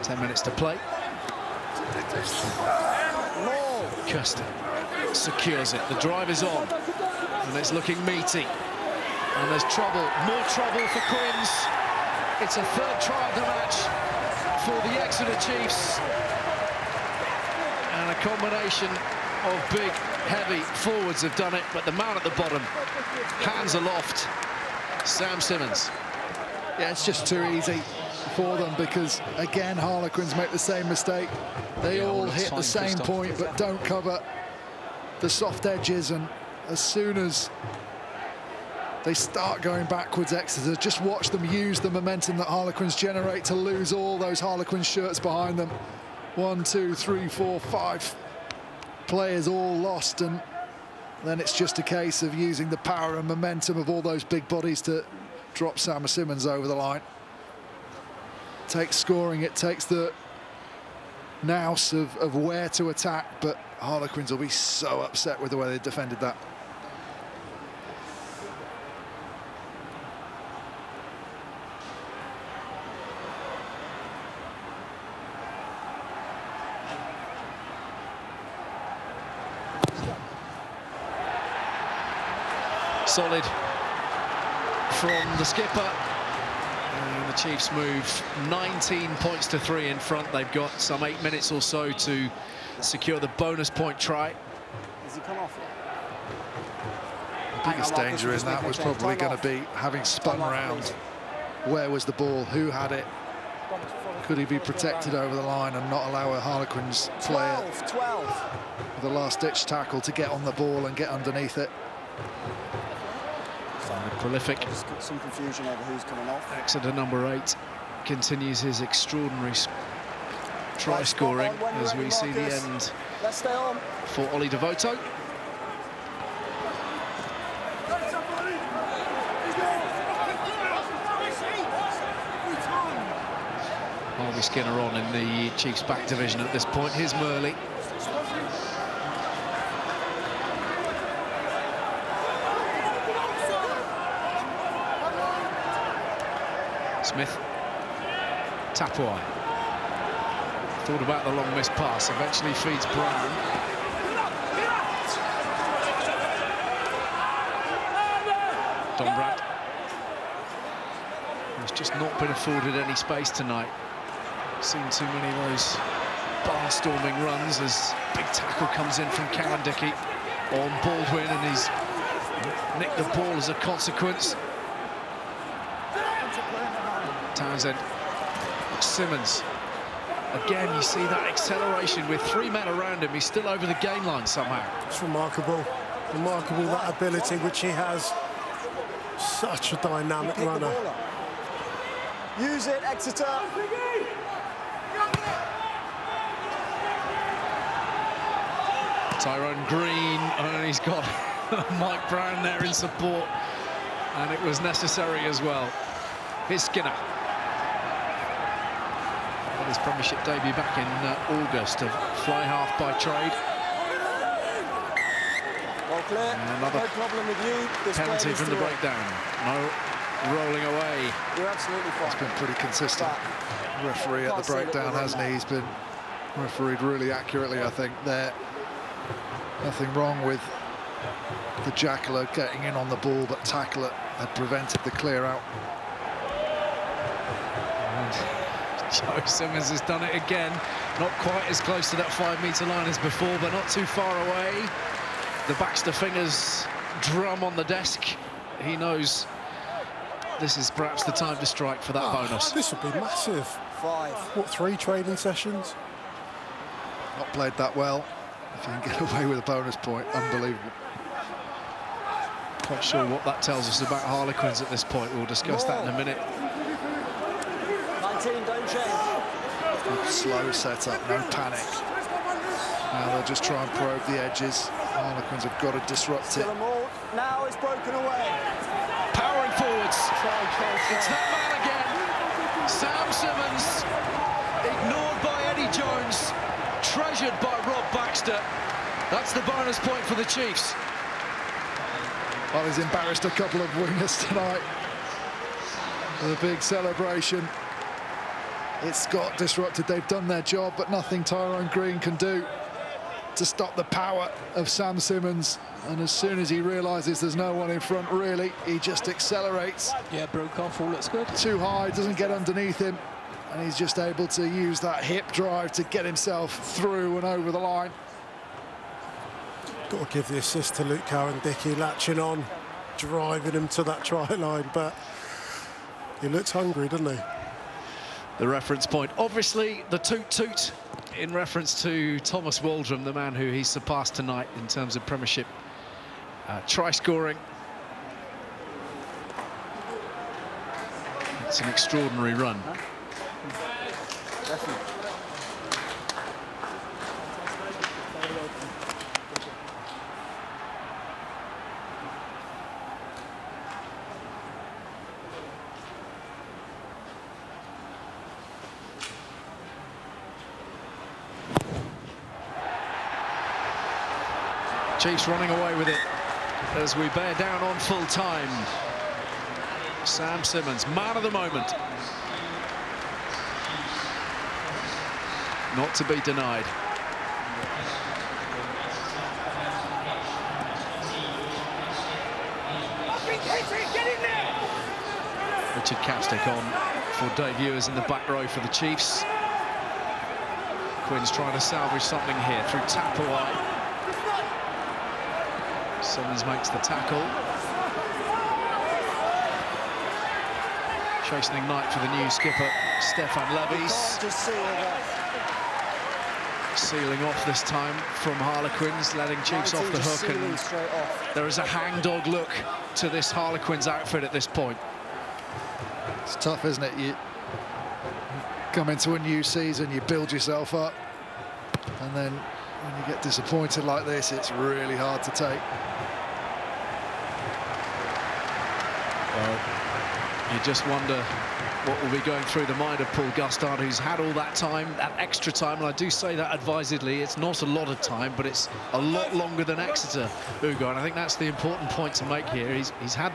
10 minutes to play. Kirsten secures it. The drive is on, and it's looking meaty. And there's trouble, more trouble for Quins. It's a third try of the match for the Exeter Chiefs. And a combination of big, heavy forwards have done it, but the man at the bottom, hands aloft, Sam Simmons. Yeah, it's just too easy for them, because again Harlequins make the same mistake. They all hit the same point but don't cover the soft edges, and as soon as they start going backwards, Exeter, just watch them use the momentum that Harlequins generate to lose all those Harlequins shirts behind them. 1, 2, 3, 4, 5 players all lost, and then it's just a case of using the power and momentum of all those big bodies to drop Sam Simmons over the line. It takes scoring, it takes the nous of where to attack, but Harlequins will be so upset with the way they defended that. Solid from the skipper. And the Chiefs move 19 points to 3 in front. They've got some 8 minutes or so to secure the bonus point try. Has he come off yet? The biggest danger in that was probably going to be having spun around. Where was the ball? Who had it? Could he be protected over the line and not allow a Harlequins player with a last-ditch tackle to get on the ball and get underneath it? Prolific. Just got some confusion over who's coming off. Exeter number 8 continues his extraordinary try scoring as we see the end for Ollie Devoto. Harvey Skinner on in the Chiefs back division at this point. Here's Murley. Smith. Tapuai. Thought about the long missed pass, eventually feeds Brown. Dombrand. He's just not been afforded any space tonight. Seen too many of those bar-storming runs as big tackle comes in from Cowan-Dickey on Baldwin, and he's nicked the ball as a consequence. Townsend. Simmons. Again, you see that acceleration with 3 men around him. He's still over the gain line somehow. It's remarkable. Remarkable, that ability which he has. Such a dynamic runner. Use it, Exeter. Tyrone Green, and he's got Mike Brown there in support, and it was necessary as well. Here's Skinner. Had his Premiership debut back in August, of fly half by trade. Well clear. Another no problem with you. This penalty from the breakdown. No rolling away. You're absolutely fine. It's been pretty consistent. Referee at the breakdown, hasn't he? He's been refereed really accurately, I think. There, nothing wrong with the Jackler getting in on the ball, but Tackler had prevented the clear out. Joe Simmons has done it again. Not quite as close to that 5-metre line as before, but not too far away. The Baxter fingers drum on the desk. He knows this is perhaps the time to strike for that bonus. This would be massive. 5. What, 3 training sessions? Not played that well. If you can get away with a bonus point, unbelievable. Quite sure what that tells us about Harlequins at this point. We'll discuss that in a minute. 19, don't change. Good slow setup, no panic. Now they'll just try and probe the edges. Harlequins have got to disrupt it. Now it's broken away. Powering forwards. It's that man again. Sam Simmons, ignored by Eddie Jones, treasured by Rob Baxter. That's the bonus point for the Chiefs. Well, he's embarrassed a couple of wingers tonight. The big celebration. It's got disrupted. They've done their job, but nothing Tyrone Green can do to stop the power of Sam Simmons. And as soon as he realises there's no one in front, really, he just accelerates. Yeah, broke off, all looks good. Too high, doesn't get underneath him, and he's just able to use that hip drive to get himself through and over the line. Got to give the assist to Luke Cowan-Dickey, latching on, driving him to that try line, but he looks hungry, doesn't he? The reference point, obviously the toot-toot in reference to Thomas Waldrom, the man who he surpassed tonight in terms of Premiership try scoring. It's an extraordinary run. Definitely. Chiefs running away with it as we bear down on full time. Sam Simmons, man of the moment. Not to be denied. Richard Capstick on for Dave Ewers in the back row for the Chiefs. Quinn's trying to salvage something here through Tapuai. Simmons makes the tackle. Chastening night for the new skipper, Stefan Levies. Sealing off this time from Harlequins, letting Chiefs off the hook. And there is a hangdog look to this Harlequins outfit at this point. It's tough, isn't it? You come into a new season, you build yourself up, and then when you get disappointed like this, it's really hard to take. Well, you just wonder what will be going through the mind of Paul Gustard, who's had all that time, that extra time, and I do say that advisedly. It's not a lot of time, but it's a lot longer than Exeter, Hugo, and I think that's the important point to make here. He's had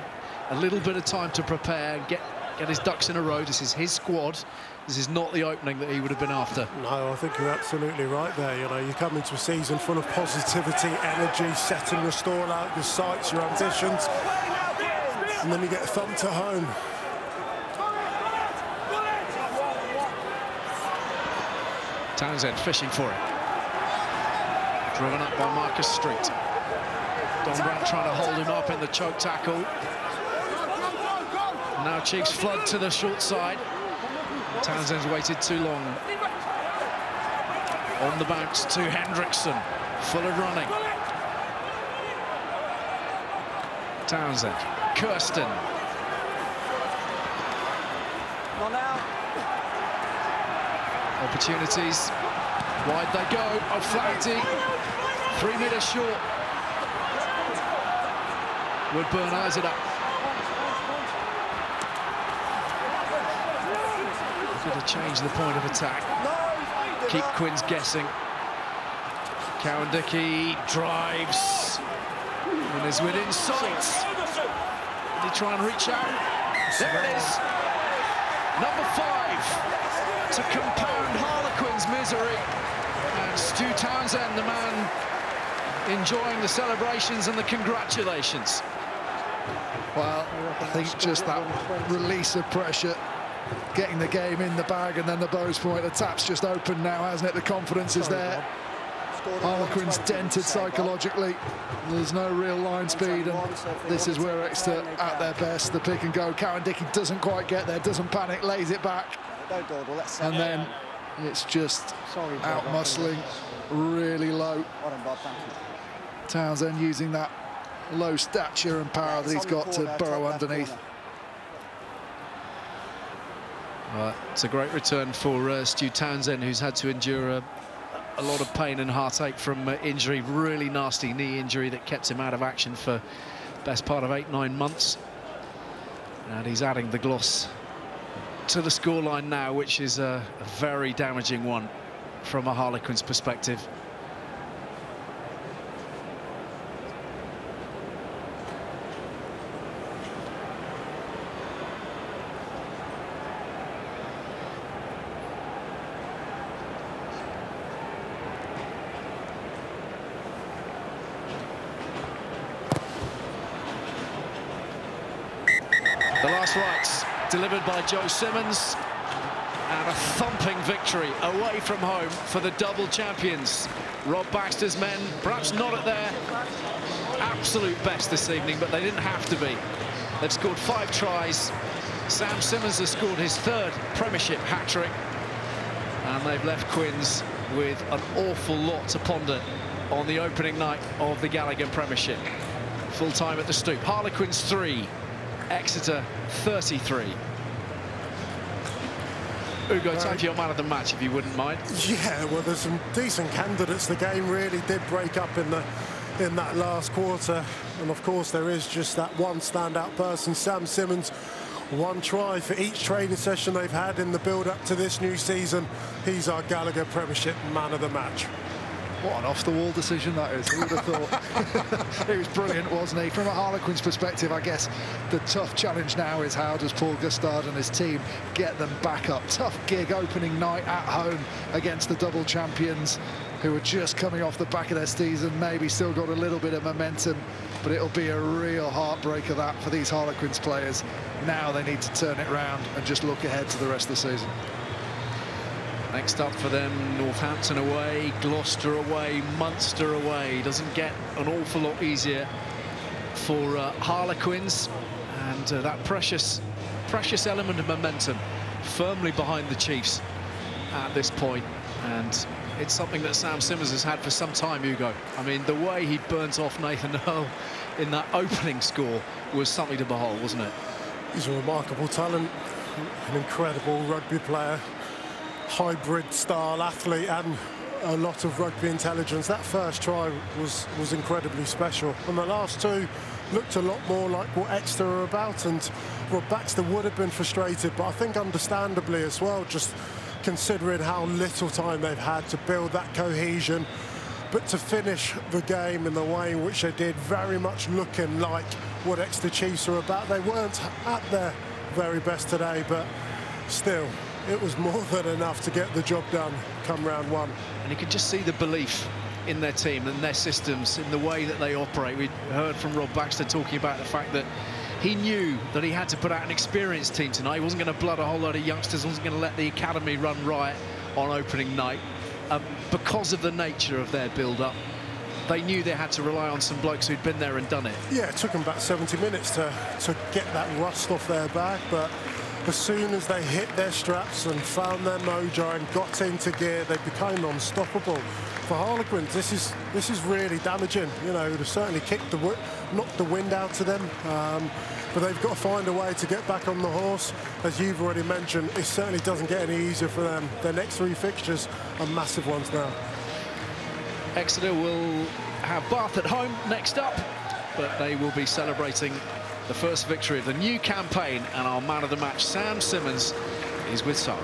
a little bit of time to prepare, get get his ducks in a row. This is his squad. This is not the opening that he would have been after. No, I think you're absolutely right there. You know, you come into a season full of positivity, energy, set and restore out your sights, your ambitions, and then you get thumped at home. Townsend fishing for it. Driven up by Marcus Street. Don Brandt trying to hold him up in the choke tackle. Now Chiefs flood to the short side. Townsend's waited too long. On the bounce to Hendrickson. Full of running. Townsend. Kirsten. Not now. Opportunities. Wide they go. O'Flaherty. 3 metres short. Woodburn eyes it up. Got to change the point of attack. Keep Quins guessing. Cowan-Dickey drives. And is within sight. Did he try and reach out? There it is. Number 5 to compound Harlequins' misery. And Stu Townsend, the man enjoying the celebrations and the congratulations. Well, I think just that release of pressure, getting the game in the bag, and then the Bowes point. The tap's just open now, hasn't it? The confidence is there. Harlequins dented psychologically. There's no real line speed, and this is where Exeter at their best. The pick and go. Cowan-Dickey doesn't quite get there, doesn't panic, lays it back, and then it's just out muscling really low. Townsend using that low stature and power that he's got to burrow underneath. It's a great return for Stu Townsend, who's had to endure a lot of pain and heartache from injury, really nasty knee injury that kept him out of action for the best part of 8-9 months. And he's adding the gloss to the scoreline now, which is a very damaging one from a Harlequins perspective. The last rites delivered by Joe Simmons, and a thumping victory away from home for the double champions. Rob Baxter's men, perhaps not at their absolute best this evening, but they didn't have to be. They've scored 5 tries. Sam Simmons has scored his 3rd Premiership hat-trick, and they've left Quins with an awful lot to ponder on the opening night of the Gallagher Premiership. Full time at the Stoop. Harlequins 3. Exeter 33. Ugo, time for your man of the match, if you wouldn't mind. Yeah, well, there's some decent candidates. The game really did break up in that last quarter, and of course there is just that one standout person, Sam Simmons. 1 try for each training session they've had in the build-up to this new season. He's our Gallagher Premiership man of the match. What an off-the-wall decision that is. Who would have thought? It was brilliant, wasn't he? From a Harlequins perspective, I guess the tough challenge now is how does Paul Gustard and his team get them back up? Tough gig opening night at home against the double champions, who are just coming off the back of their season, maybe still got a little bit of momentum, but it'll be a real heartbreaker that for these Harlequins players. Now they need to turn it round and just look ahead to the rest of the season. Next up for them, Northampton away, Gloucester away, Munster away. Doesn't get an awful lot easier for Harlequins, and that precious element of momentum firmly behind the Chiefs at this point. And it's something that Sam Simmons has had for some time, Hugo. I mean, the way he burnt off Nathan Earl in that opening score was something to behold, wasn't it? He's a remarkable talent, an incredible rugby player, hybrid style athlete, and a lot of rugby intelligence. That first try was incredibly special, and the last 2 looked a lot more like what Exeter are about, and Rob Baxter would have been frustrated, but I think understandably as well, just considering how little time they've had to build that cohesion. But to finish the game in the way in which they did, very much looking like what Exeter Chiefs are about. They weren't at their very best today, but still, it was more than enough to get the job done come round one. And you can just see the belief in their team and their systems, in the way that they operate. We heard from Rob Baxter talking about the fact that he knew that he had to put out an experienced team tonight. He wasn't going to blood a whole load of youngsters, wasn't going to let the academy run riot on opening night. Because of the nature of their build-up, they knew they had to rely on some blokes who'd been there and done it. Yeah, it took them about 70 minutes to get that rust off their back, but as soon as they hit their straps and found their mojo and got into gear, they became unstoppable. For Harlequins, this is really damaging. You know, they've certainly knocked the wind out of them, but they've got to find a way to get back on the horse. As you've already mentioned, it certainly doesn't get any easier for them. Their next 3 fixtures are massive ones now. Exeter will have Bath at home next up, but they will be celebrating the first victory of the new campaign, and our man of the match, Sam Simmons, is with Sarah.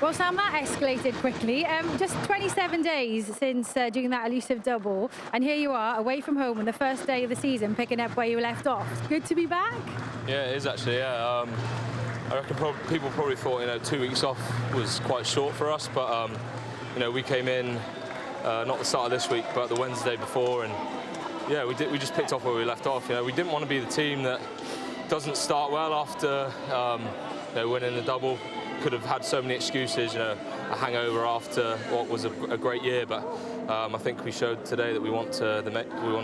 Well, Sam, that escalated quickly. Just 27 days since doing that elusive double, and here you are, away from home on the first day of the season, picking up where you left off. It's good to be back. Yeah, it is actually, yeah. I reckon people probably thought, you know, 2 weeks off was quite short for us, but, you know, we came in, not the start of this week, but the Wednesday before, and yeah, we just picked off where we left off. You know, we didn't want to be the team that doesn't start well after you know, winning the double. Could have had so many excuses, you know, a hangover after what was a great year, but I think we showed today that we want to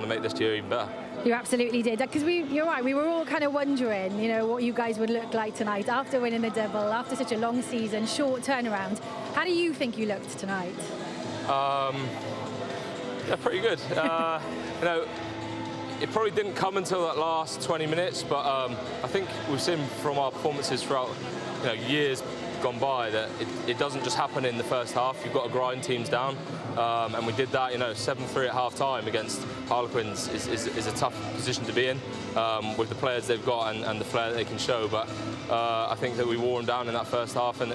make this year even better. You absolutely did, because you're right, we were all kind of wondering, you know, what you guys would look like tonight after winning the double, after such a long season, short turnaround. How do you think you looked tonight? Yeah, pretty good. You know, it probably didn't come until that last 20 minutes, but I think we've seen from our performances throughout, you know, years gone by that it doesn't just happen in the first half. You've got to grind teams down, and we did that. You know, 7-3 at half-time against Harlequins is a tough position to be in with the players they've got and the flair that they can show. But I think that we wore them down in that first half, and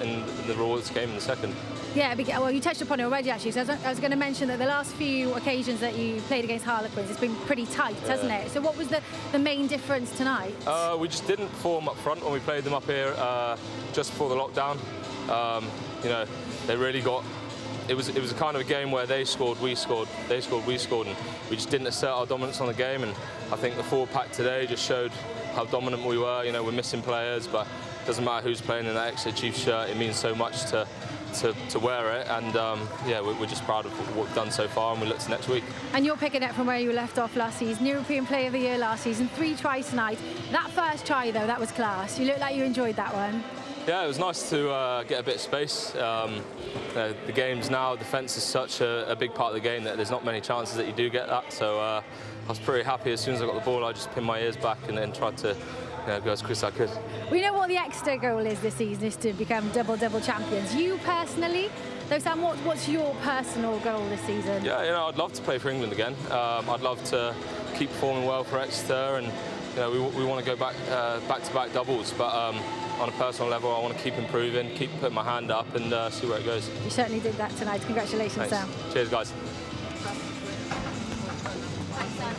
the rewards came in the second. Yeah, well, you touched upon it already, actually. So I was going to mention that the last few occasions that you played against Harlequins, it's been pretty tight, hasn't it? So what was the main difference tonight? We just didn't form up front when we played them up here just before the lockdown. You know, they really got... It was a kind of a game where they scored, we scored, they scored, we scored, and we just didn't assert our dominance on the game. And I think the forward pack today just showed how dominant we were. You know, we're missing players, but it doesn't matter who's playing in that Exeter Chiefs shirt. It means so much to wear it, and yeah, we're just proud of what we've done so far, and we look to next week. And you're picking up from where you left off last season, European Player of the Year last season, 3 tries tonight. That first try, though, that was class. You looked like you enjoyed that one. Yeah, it was nice to get a bit of space. The game's now, defence is such a big part of the game that there's not many chances that you do get that, so I was pretty happy. As soon as I got the ball, I just pinned my ears back and then tried to go as quick as I could. We know what the Exeter goal is this season, is to become double champions. You personally, though, Sam, what's your personal goal this season? Yeah, you know, I'd love to play for England again. I'd love to keep performing well for Exeter, and you know, we want to go back-to-back doubles, but on a personal level, I want to keep improving, keep putting my hand up, and see where it goes. You certainly did that tonight. Congratulations, Sam. Cheers, guys. Thanks, Sam.